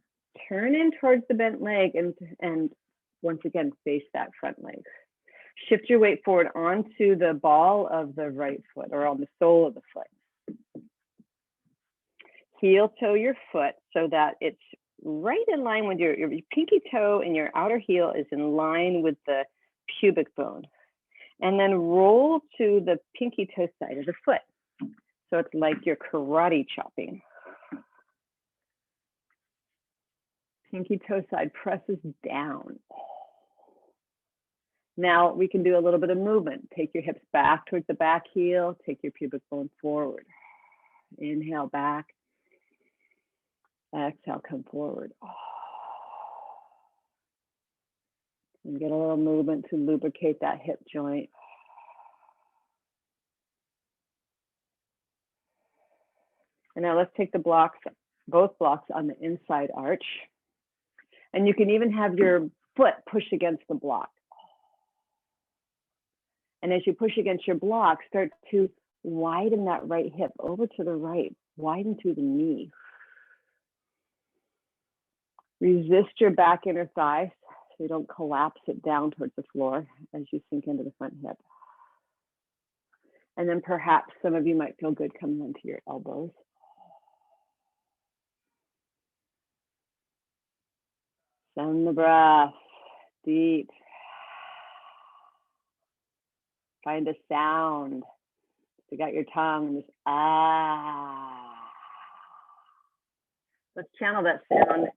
turn in towards the bent leg, and once again, face that front leg. Shift your weight forward onto the ball of the right foot or on the sole of the foot. Heel toe your foot so that it's right in line with your pinky toe and your outer heel is in line with the pubic bone. And then roll to the pinky toe side of the foot. So it's like you're karate chopping. Pinky toe side presses down. Now we can do a little bit of movement. Take your hips back towards the back heel. Take your pubic bone forward. Inhale back. Exhale, come forward. And get a little movement to lubricate that hip joint. And now let's take the blocks, both blocks on the inside arch. And you can even have your foot push against the block. And as you push against your block, start to widen that right hip over to the right, widen through the knee. Resist your back inner thigh so you don't collapse it down towards the floor as you sink into the front hip. And then perhaps some of you might feel good coming onto your elbows. Send the breath deep. Find a sound. Stick out your tongue and just ah. Let's channel that sound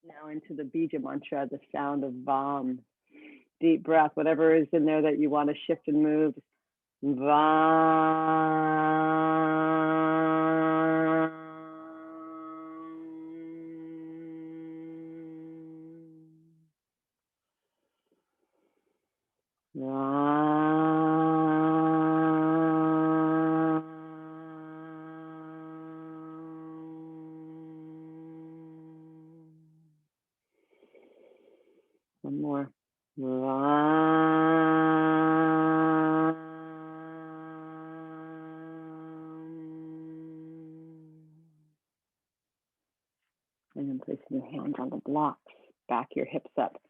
now into the bija mantra, the sound of Vam. Deep breath, whatever is in there that you want to shift and move. Vam. One more. And then placing your hands on the blocks, back your hips up.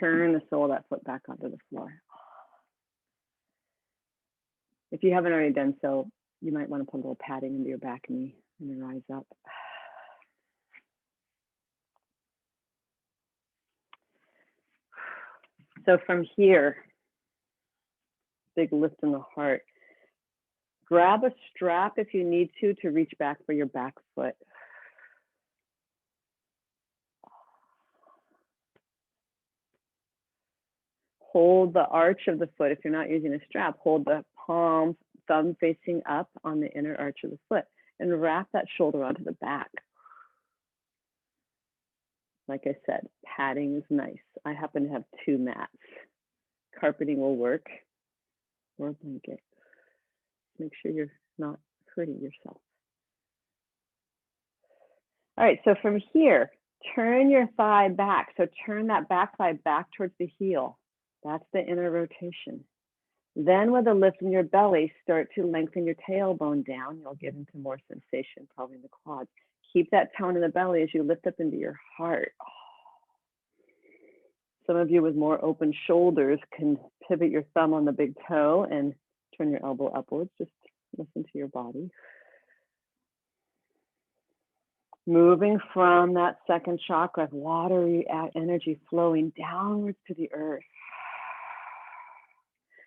Turn the sole of that foot back onto the floor. If you haven't already done so, you might want to put a little padding into your back knee and then rise up. So from here, big lift in the heart. Grab a strap if you need to reach back for your back foot. Hold the arch of the foot. If you're not using a strap, hold the palm, thumb facing up on the inner arch of the foot and wrap that shoulder onto the back. Like I said, padding is nice. I happen to have 2 mats. Carpeting will work, or a blanket. Make sure you're not hurting yourself. All right, so from here, turn your thigh back. So turn that back thigh back towards the heel. That's the inner rotation. Then with a lift in your belly, start to lengthen your tailbone down. You'll get into more sensation, probably in the quads. Keep that tone in the belly as you lift up into your heart. Some of you with more open shoulders can pivot your thumb on the big toe and turn your elbow upwards. Just listen to your body. Moving from that second chakra, watery energy flowing downwards to the earth.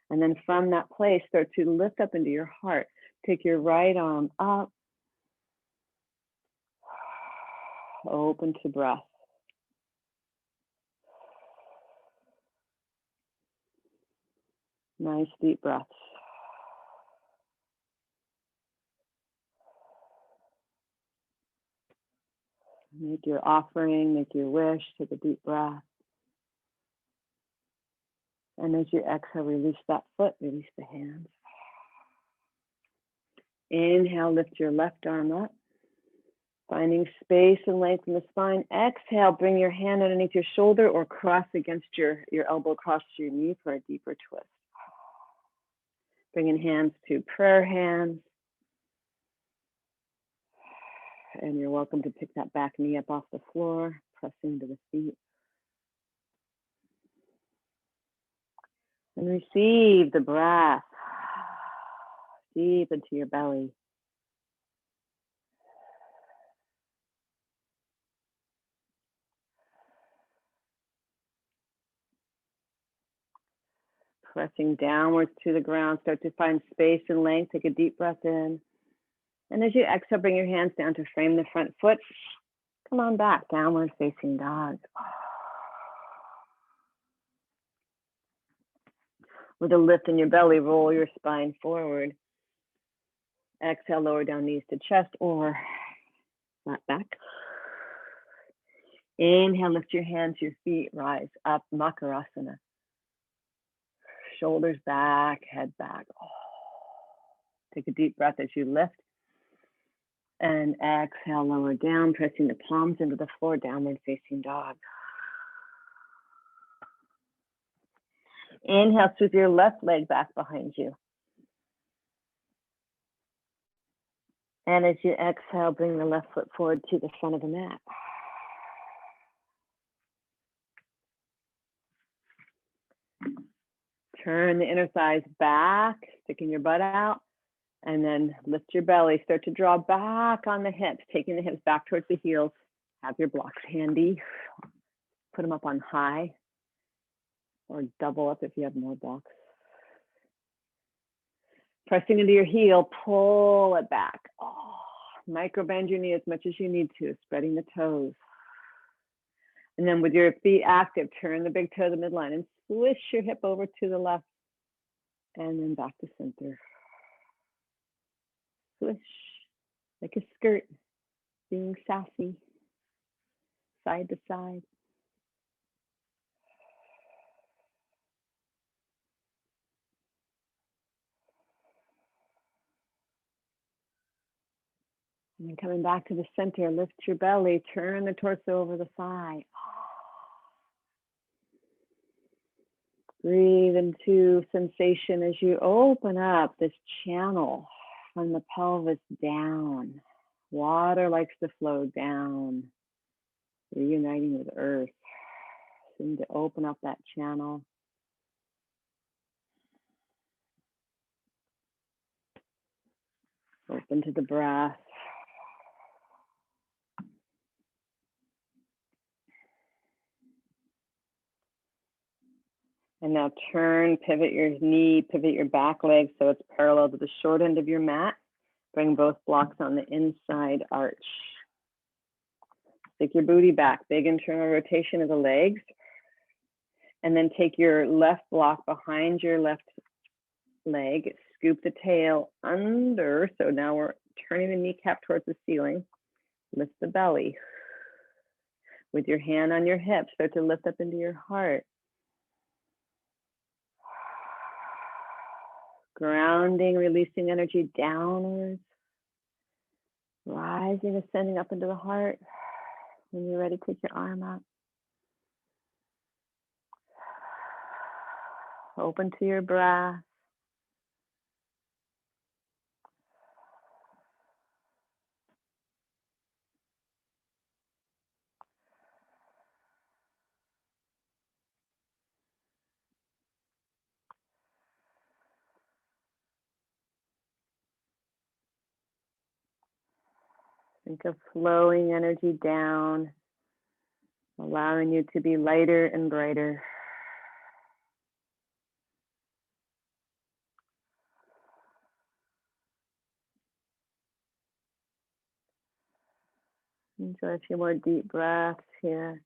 And then from that place, start to lift up into your heart. Take your right arm up. Open to breath. Nice deep breaths. Make your offering, make your wish, take a deep breath. And as you exhale, release that foot, release the hands. Inhale, lift your left arm up. Finding space and length in the spine. Exhale, bring your hand underneath your shoulder or cross against your elbow across your knee for a deeper twist. Bringing hands to prayer hands. And you're welcome to pick that back knee up off the floor, pressing to the feet. And receive the breath deep into your belly. Pressing downwards to the ground, start to find space and length. Take a deep breath in. And as you exhale, bring your hands down to frame the front foot. Come on back, downward facing dog. With a lift in your belly, roll your spine forward. Exhale, lower down knees to chest or flat back. Inhale, lift your hands, your feet, rise up, Makarasana. Shoulders back, head back. Take a deep breath as you lift. And exhale, lower down, pressing the palms into the floor, downward facing dog. Inhale, sweep your left leg back behind you. And as you exhale, bring the left foot forward to the front of the mat. Turn the inner thighs back, sticking your butt out, and then lift your belly. Start to draw back on the hips, taking the hips back towards the heels. Have your blocks handy. Put them up on high, or double up if you have more blocks. Pressing into your heel, pull it back. Oh, micro bend your knee as much as you need to, spreading the toes. And then with your feet active, turn the big toe to the midline and swish your hip over to the left. And then back to center. Swish, like a skirt, being sassy, side to side. And then coming back to the center, lift your belly, turn the torso over the thigh. Breathe into sensation as you open up this channel from the pelvis down. Water likes to flow down, reuniting with earth. Seem to open up that channel. Open to the breath. And now turn, pivot your knee, pivot your back leg so it's parallel to the short end of your mat. Bring both blocks on the inside arch. Stick your booty back, big internal rotation of the legs. And then take your left block behind your left leg, scoop the tail under. So now we're turning the kneecap towards the ceiling. Lift the belly. With your hand on your hip, start to lift up into your heart. Grounding, releasing energy downwards. Rising, ascending up into the heart. When you're ready, take your arm up. Open to your breath. Think of flowing energy down, allowing you to be lighter and brighter. Enjoy a few more deep breaths here.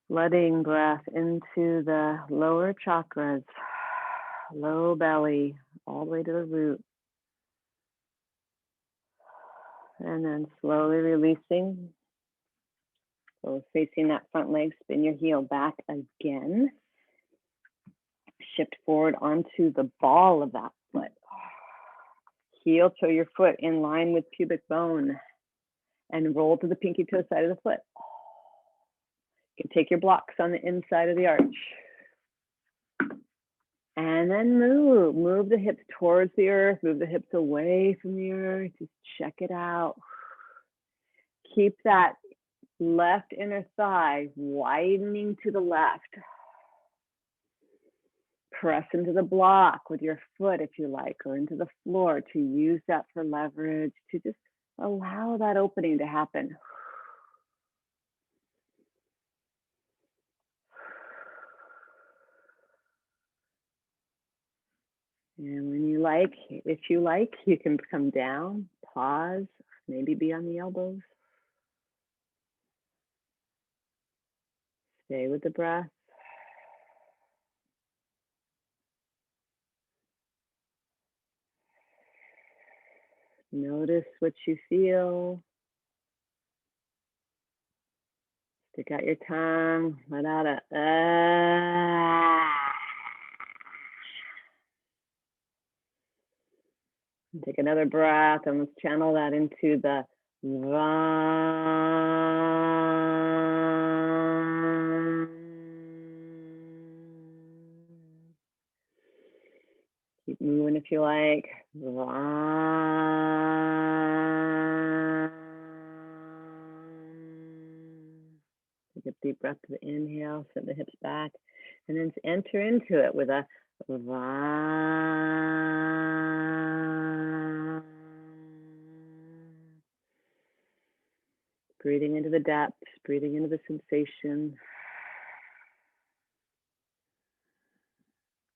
Flooding breath into the lower chakras, low belly, all the way to the root. And then slowly releasing. So facing that front leg, spin your heel back again. Shift forward onto the ball of that foot. Heel toe your foot in line with pubic bone and roll to the pinky toe side of the foot. You can take your blocks on the inside of the arch. And then move the hips towards the earth, move the hips away from the earth, just check it out. Keep that left inner thigh widening to the left. Press into the block with your foot if you like, or into the floor to use that for leverage, to just allow that opening to happen. And when you like, if you like, you can come down, pause, maybe be on the elbows. Stay with the breath. Notice what you feel. Stick out your tongue, let out a And take another breath, and let's channel that into the Keep moving if you like. Take a deep breath to the inhale, send the hips back, and then enter into it with a breathing into the depths, breathing into the sensation.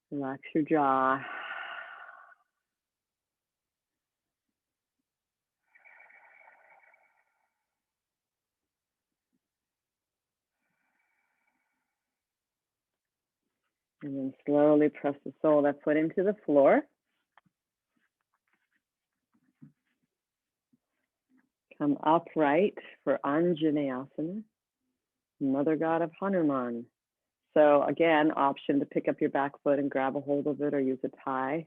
Relax your jaw. And then slowly press the sole of that foot into the floor. Come upright for Anjaneyasana, Mother God of Hanuman. So again, option to pick up your back foot and grab a hold of it or use a tie.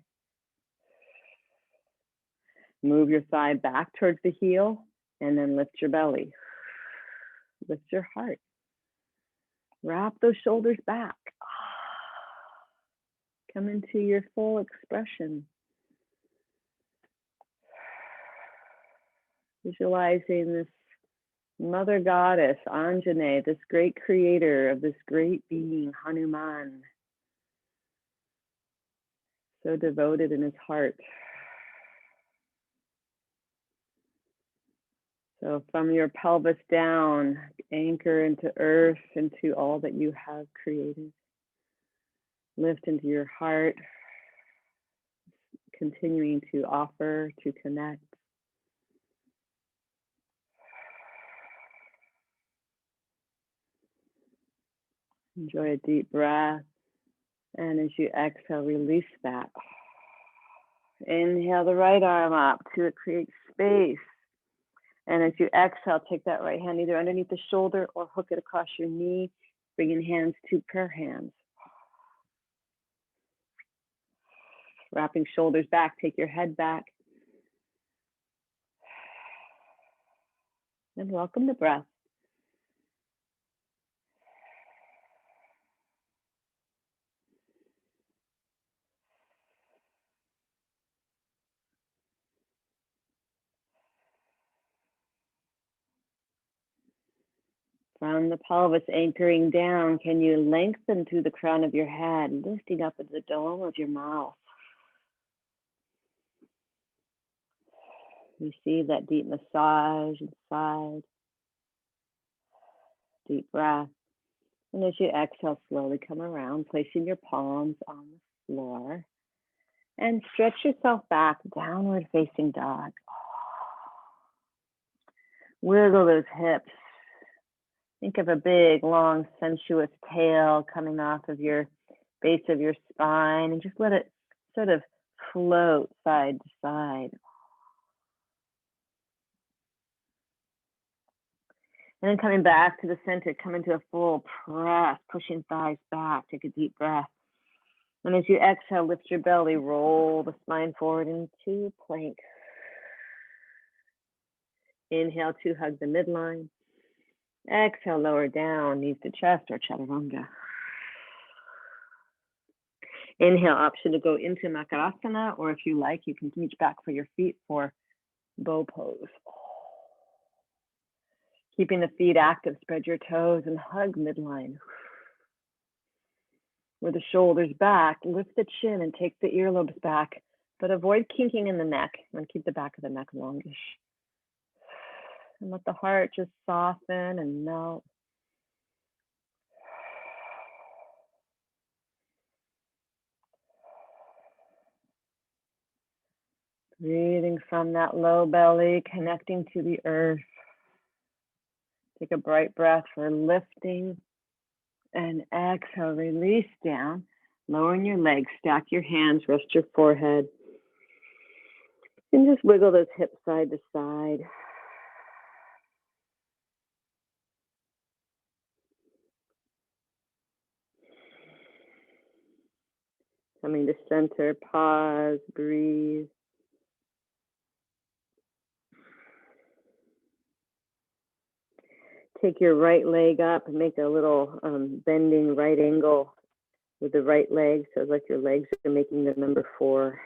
Move your thigh back towards the heel and then lift your belly. Lift your heart. Wrap those shoulders back. Come into your full expression. Visualizing this Mother Goddess, Anjane, this great creator of this great being, Hanuman. So devoted in his heart. So from your pelvis down, anchor into earth, into all that you have created. Lift into your heart, continuing to offer, to connect. Enjoy a deep breath. And as you exhale, release that. Inhale the right arm up to create space. And as you exhale, take that right hand either underneath the shoulder or hook it across your knee, bringing hands to prayer hands. Wrapping shoulders back, take your head back. And welcome the breath. From the pelvis anchoring down, can you lengthen through the crown of your head, lifting up into the dome of your mouth? Receive that deep massage inside. Deep breath. And as you exhale, slowly come around, placing your palms on the floor. And stretch yourself back, downward facing dog. Wiggle those hips. Think of a big, long, sensuous tail coming off of your base of your spine, and just let it sort of float side to side. And then coming back to the center, come into a full press, pushing thighs back. Take a deep breath. And as you exhale, lift your belly, roll the spine forward into plank. Inhale to hug the midline. Exhale, lower down, knees to chest or chaturanga. Inhale, option to go into Makarasana, or if you like, you can reach back for your feet for bow pose. Keeping the feet active, spread your toes and hug midline. With the shoulders back, lift the chin and take the earlobes back, but avoid kinking in the neck and keep the back of the neck longish. And let the heart just soften and melt. Breathing from that low belly, connecting to the earth. Take a bright breath for lifting. And exhale, release down. Lowering your legs, stack your hands, rest your forehead. And just wiggle those hips side to side. Coming to center, pause, breathe. Take your right leg up and make a little bending right angle with the right leg. So it's like your legs are making the number 4.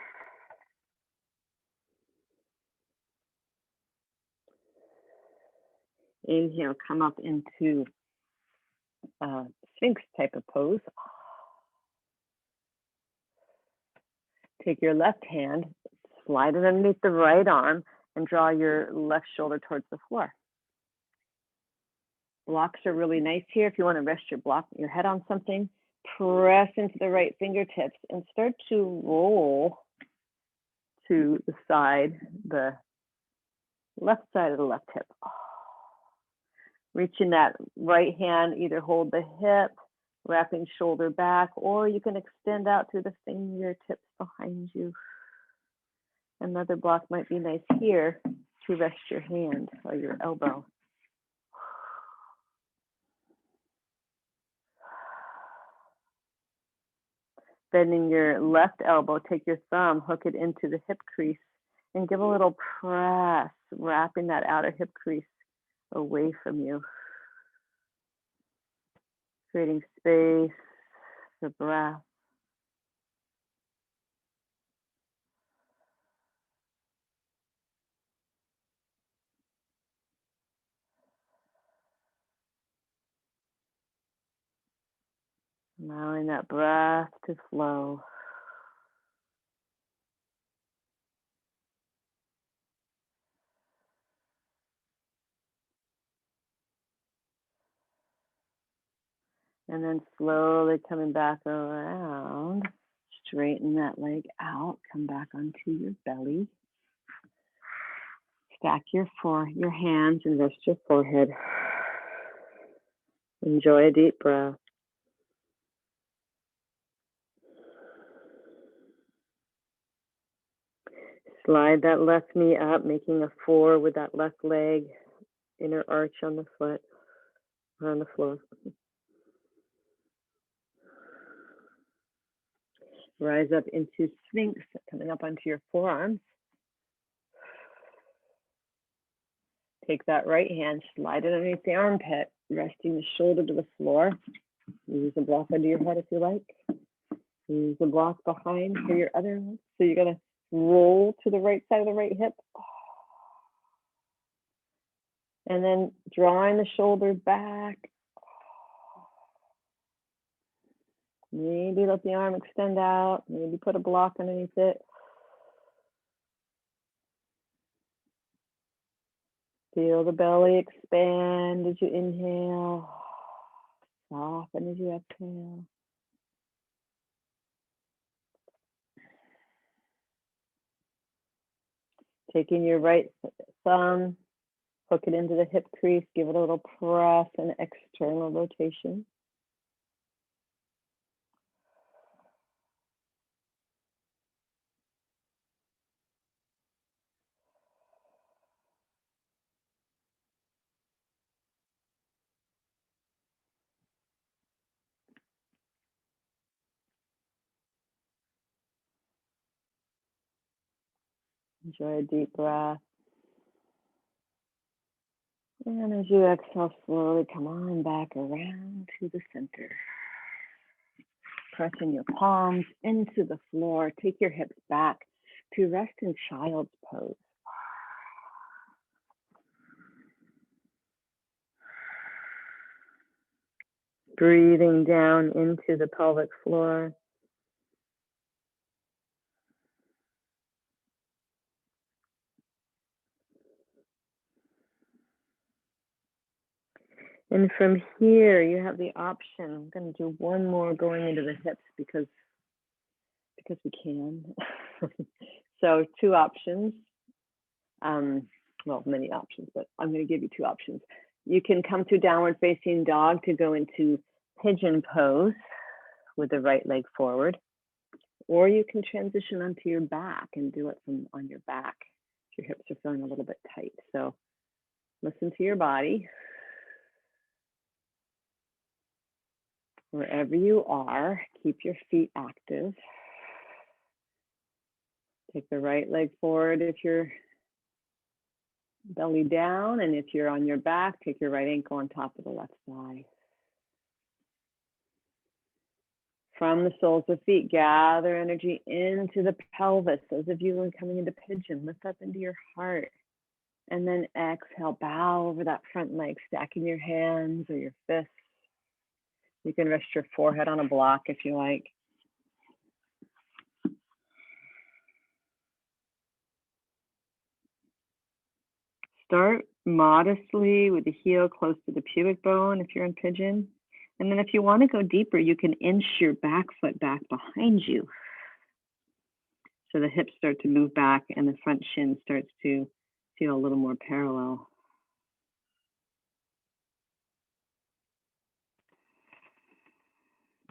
Inhale, come up into Sphinx type of pose. Take your left hand, slide it underneath the right arm, and draw your left shoulder towards the floor. Blocks are really nice here. If you want to rest your head on something, press into the right fingertips and start to roll to the side, the left side of the left hip. Reaching that right hand, either hold the hip, wrapping shoulder back, or you can extend out through the fingertips behind you. Another block might be nice here to rest your hand or your elbow. Bending your left elbow, take your thumb, hook it into the hip crease, and give a little press, wrapping that outer hip crease away from you. Creating space for breath. Allowing that breath to flow. And then slowly coming back around, straighten that leg out, come back onto your belly. Stack your hands and rest your forehead. Enjoy a deep breath. Slide that left knee up, making a 4 with that left leg, inner arch on the foot, or on the floor. Rise up into Sphinx, coming up onto your forearms. Take that right hand, slide it underneath the armpit, resting the shoulder to the floor. Use a block under your head if you like. Use the block behind for your other leg. So you're going to roll to the right side of the right hip. And then drawing the shoulder back. Maybe let the arm extend out. Maybe put a block underneath it. Feel the belly expand as you inhale. Soften as you exhale. Taking your right thumb, hook it into the hip crease, give it a little press and external rotation. Enjoy a deep breath. And as you exhale, slowly come on back around to the center. Pressing your palms into the floor. Take your hips back to rest in child's pose. Breathing down into the pelvic floor. And from here, you have the option. I'm going to do one more going into the hips because we can. So 2 options. Well, many options, but I'm going to give you 2 options. You can come to downward facing dog to go into pigeon pose with the right leg forward, or you can transition onto your back and do it from on your back if your hips are feeling a little bit tight. So listen to your body. Wherever you are, keep your feet active. Take the right leg forward if you're Belly down, and if you're on your back, take your right ankle on top of the left thigh. From the soles of feet, gather energy into the pelvis. Those of you who are coming into pigeon, lift up into your heart. And then exhale, bow over that front leg, stacking your hands or your fists. You can rest your forehead on a block if you like. Start modestly with the heel close to the pubic bone if you're in pigeon. And then if you want to go deeper, you can inch your back foot back behind you. So the hips start to move back and the front shin starts to feel a little more parallel.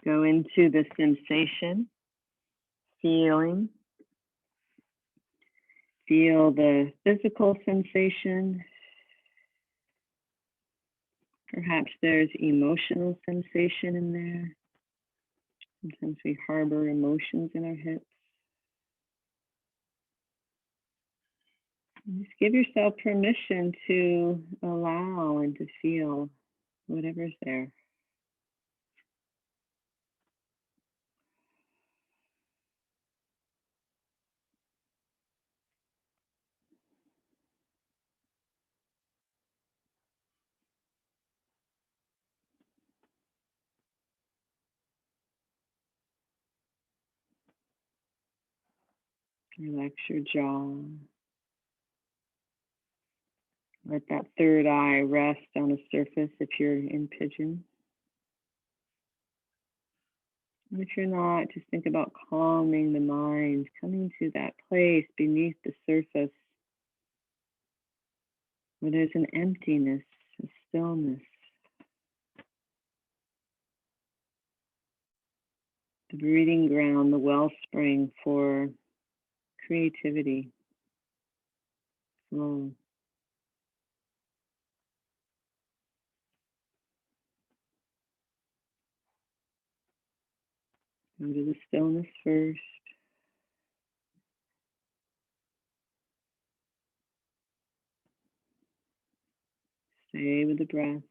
Go into the sensation, feeling. Feel the physical sensation. Perhaps there's emotional sensation in there. Sometimes we harbor emotions in our hips. And just give yourself permission to allow and to feel whatever's there. Relax your jaw. Let that third eye rest on a surface if you're in pigeon. And if you're not, just think about calming the mind, coming to that place beneath the surface where there's an emptiness, a stillness. The breeding ground, the wellspring for creativity, flow. Go to the stillness first. Stay with the breath.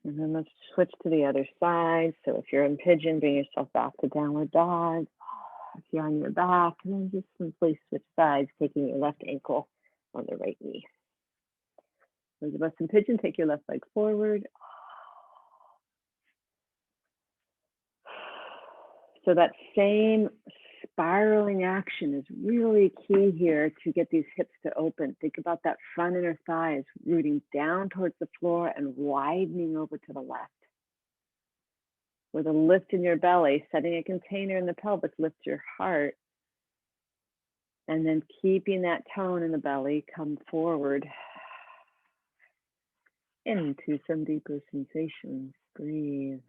And then let's switch to the other side. So if you're in pigeon, bring yourself back to downward dog. If you're on your back, and then just simply switch sides, taking your left ankle on the right knee. Those of us in pigeon, take your left leg forward. So that same spiraling action is really key here to get these hips to open. Think about that front inner thighs rooting down towards the floor and widening over to the left. With a lift in your belly, setting a container in the pelvis, lift your heart. And then keeping that tone in the belly, come forward into some deeper sensations. Breathe.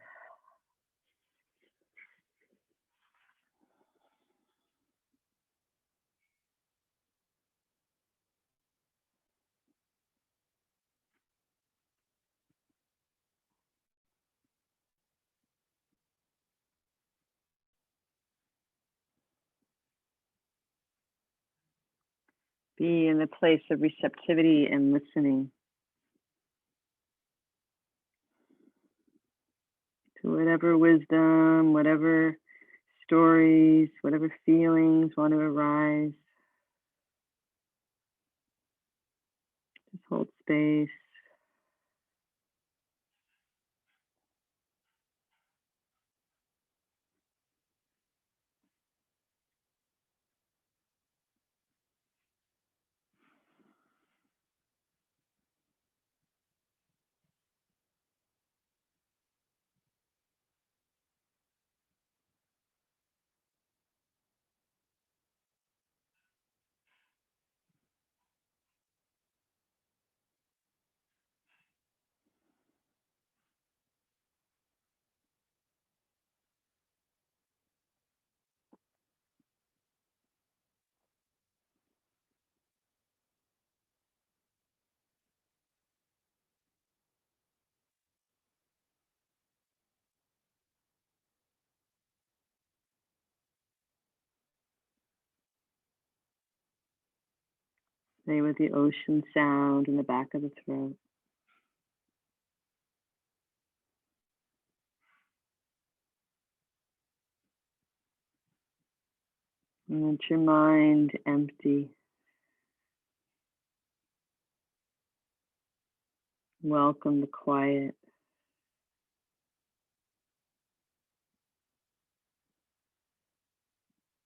Be in a place of receptivity and listening to whatever wisdom, whatever stories, whatever feelings want to arise. Just hold space. Play with the ocean sound in the back of the throat. And let your mind empty. Welcome the quiet.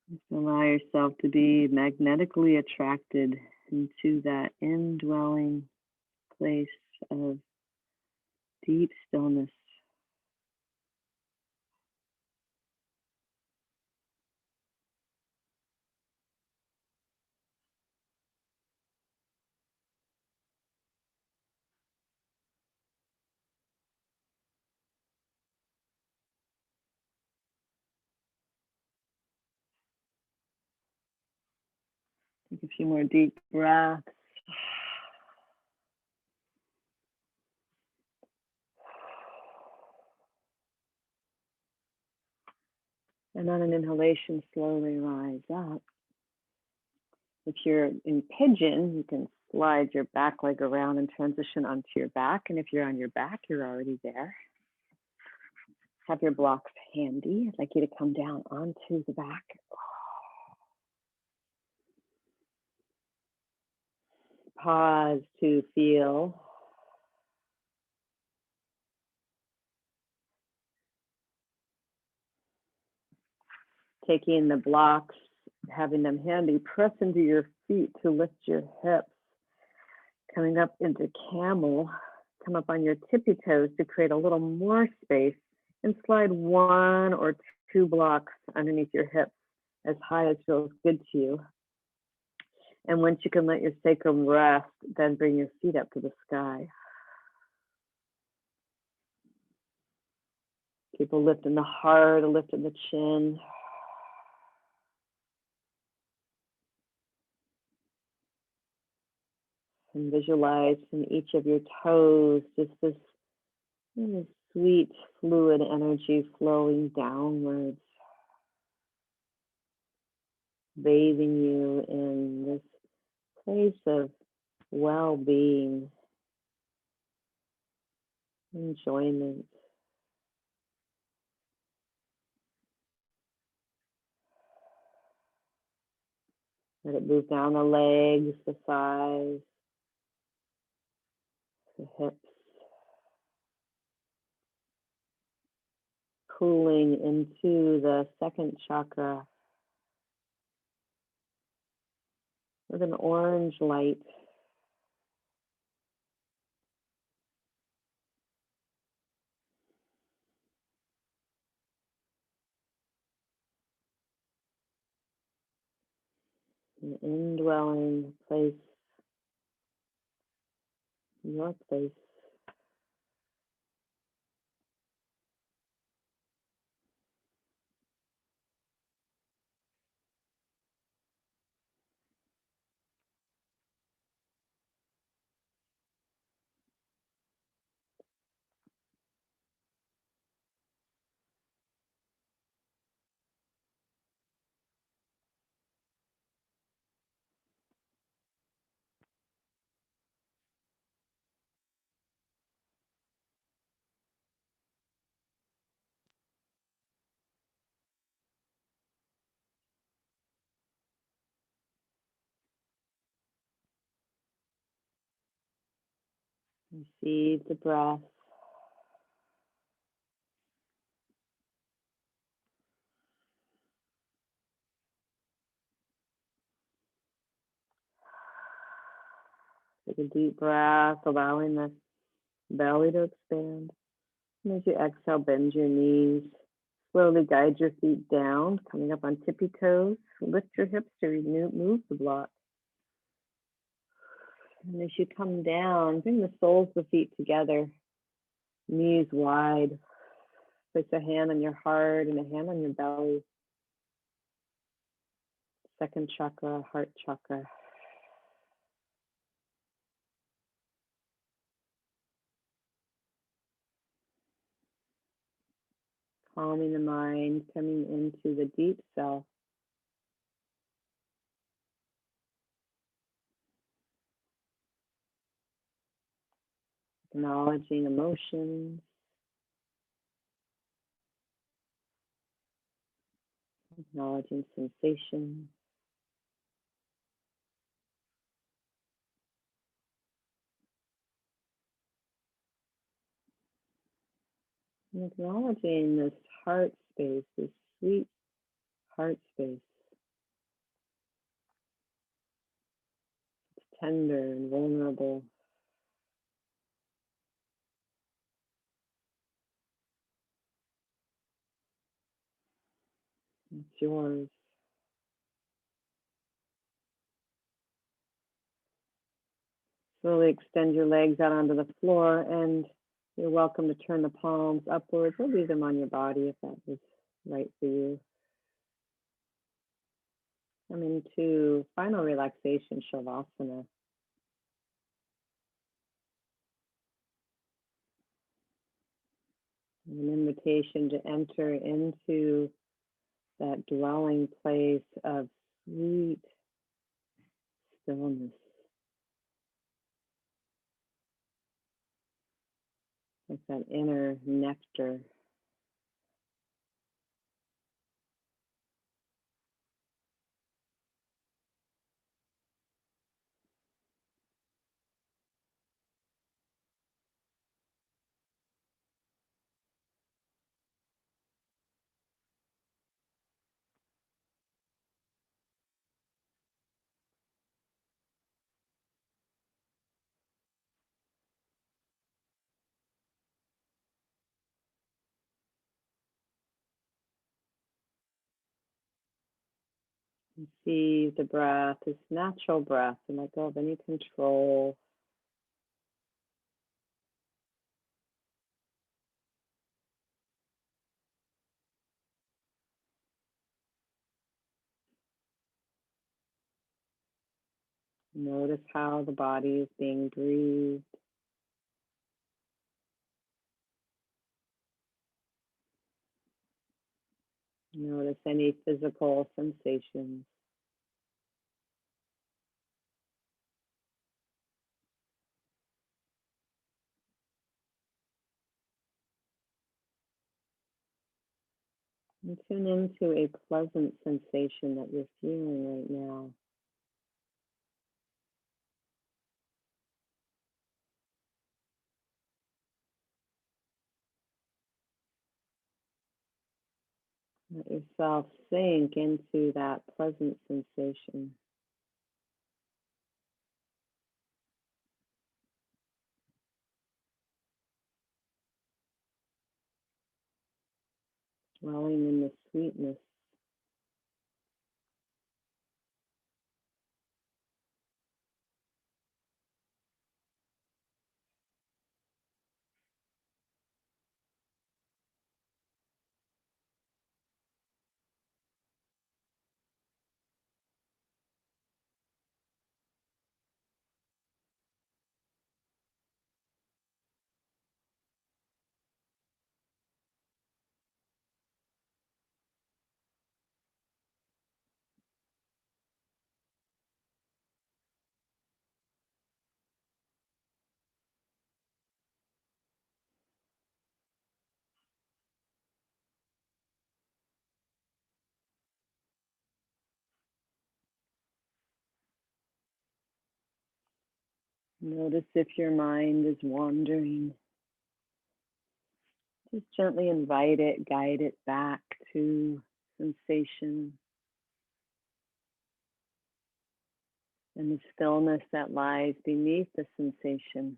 Just allow yourself to be magnetically attracted into that indwelling place of deep stillness. Take a few more deep breaths. And on an inhalation, slowly rise up. If you're in pigeon, you can slide your back leg around and transition onto your back. And if you're on your back, you're already there. Have your blocks handy. I'd like you to come down onto the back. Pause to feel. Taking the blocks, having them handy, press into your feet to lift your hips. Coming up into camel, come up on your tippy toes to create a little more space and slide 1 or 2 blocks underneath your hips as high as feels good to you. And once you can let your sacrum rest, then bring your feet up to the sky. Keep a lift in the heart, a lift in the chin. And visualize from each of your toes just this sweet fluid energy flowing downwards, bathing you in this place of well-being, enjoyment. Let it move down the legs, the thighs, the hips, cooling into the second chakra with an orange light. An indwelling place, your place. Receive the breath. Take a deep breath, allowing the belly to expand. And as you exhale, bend your knees. Slowly guide your feet down, coming up on tippy toes. Lift your hips to remove the block. And as you come down, bring the soles of the feet together, knees wide. Place a hand on your heart and a hand on your belly. Second chakra, heart chakra. Calming the mind, coming into the deep self. Acknowledging emotions, acknowledging sensations. And acknowledging this heart space, this sweet heart space. It's tender and vulnerable. It's yours. Slowly extend your legs out onto the floor, and you're welcome to turn the palms upwards or leave them on your body if that is right for you. Come into final relaxation, Shavasana. An invitation to enter into that dwelling place of sweet stillness, like that inner nectar. See the breath, this natural breath, and let go of any control. Notice how the body is being breathed. Notice any physical sensations. And tune into a pleasant sensation that you're feeling right now. Let yourself sink into that pleasant sensation. Dwelling in the sweetness. Notice if your mind is wandering. Just gently invite it, guide it back to sensation and the stillness that lies beneath the sensation.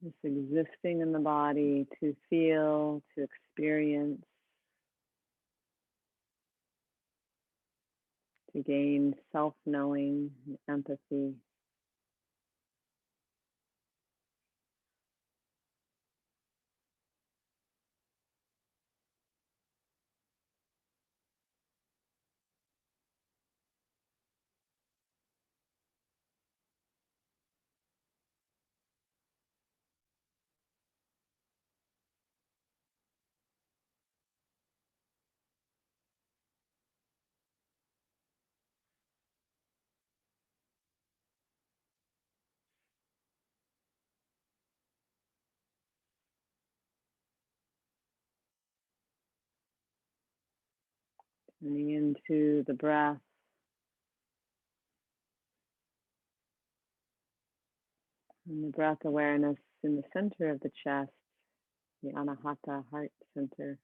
This existing in the body to feel, to experience, to gain self-knowing, empathy. Turning into the breath. And the breath awareness in the center of the chest, the Anahata heart center.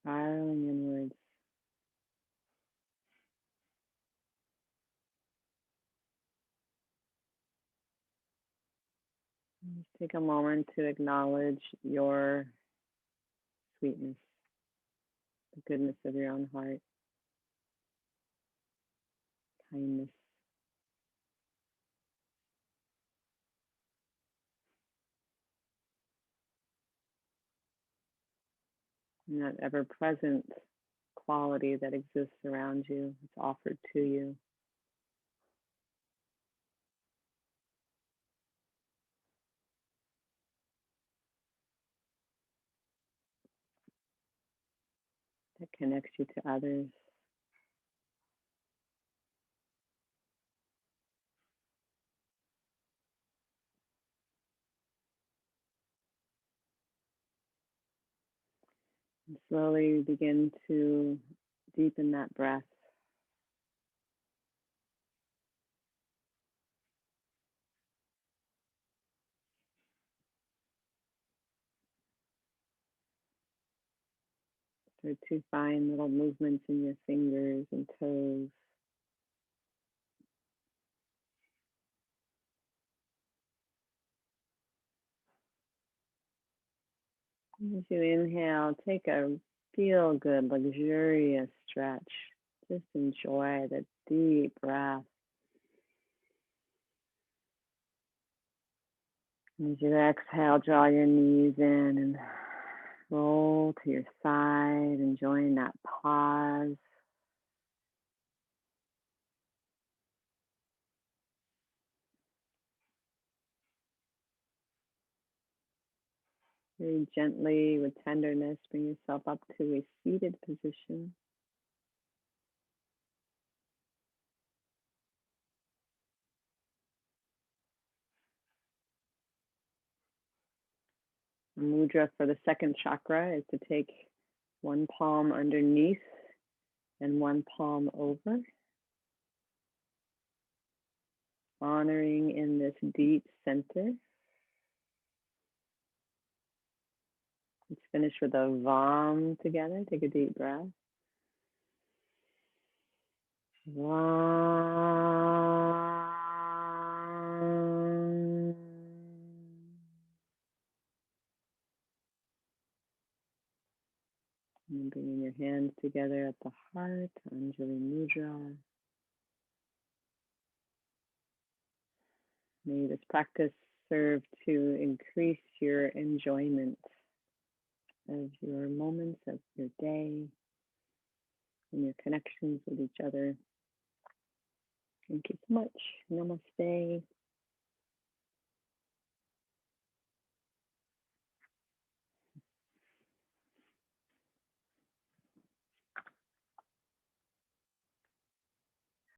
Spiraling inwards. Just take a moment to acknowledge your sweetness, the goodness of your own heart, kindness. And that ever-present quality that exists around you. It's offered to you. That connects you to others. And slowly begin to deepen that breath. Start to find little movements in your fingers and toes. As you inhale, take a feel good, luxurious stretch. Just enjoy the deep breath. As you exhale, draw your knees in and roll to your side, enjoying that pause. Very gently, with tenderness, bring yourself up to a seated position. The mudra for the second chakra is to take one palm underneath and one palm over, honoring in this deep center. Let's finish with a Vam together. Take a deep breath. Vam. And bringing your hands together at the heart, Anjali Mudra. May this practice serve to increase your enjoyment of your moments of your day and your connections with each other. Thank you so much. Namaste.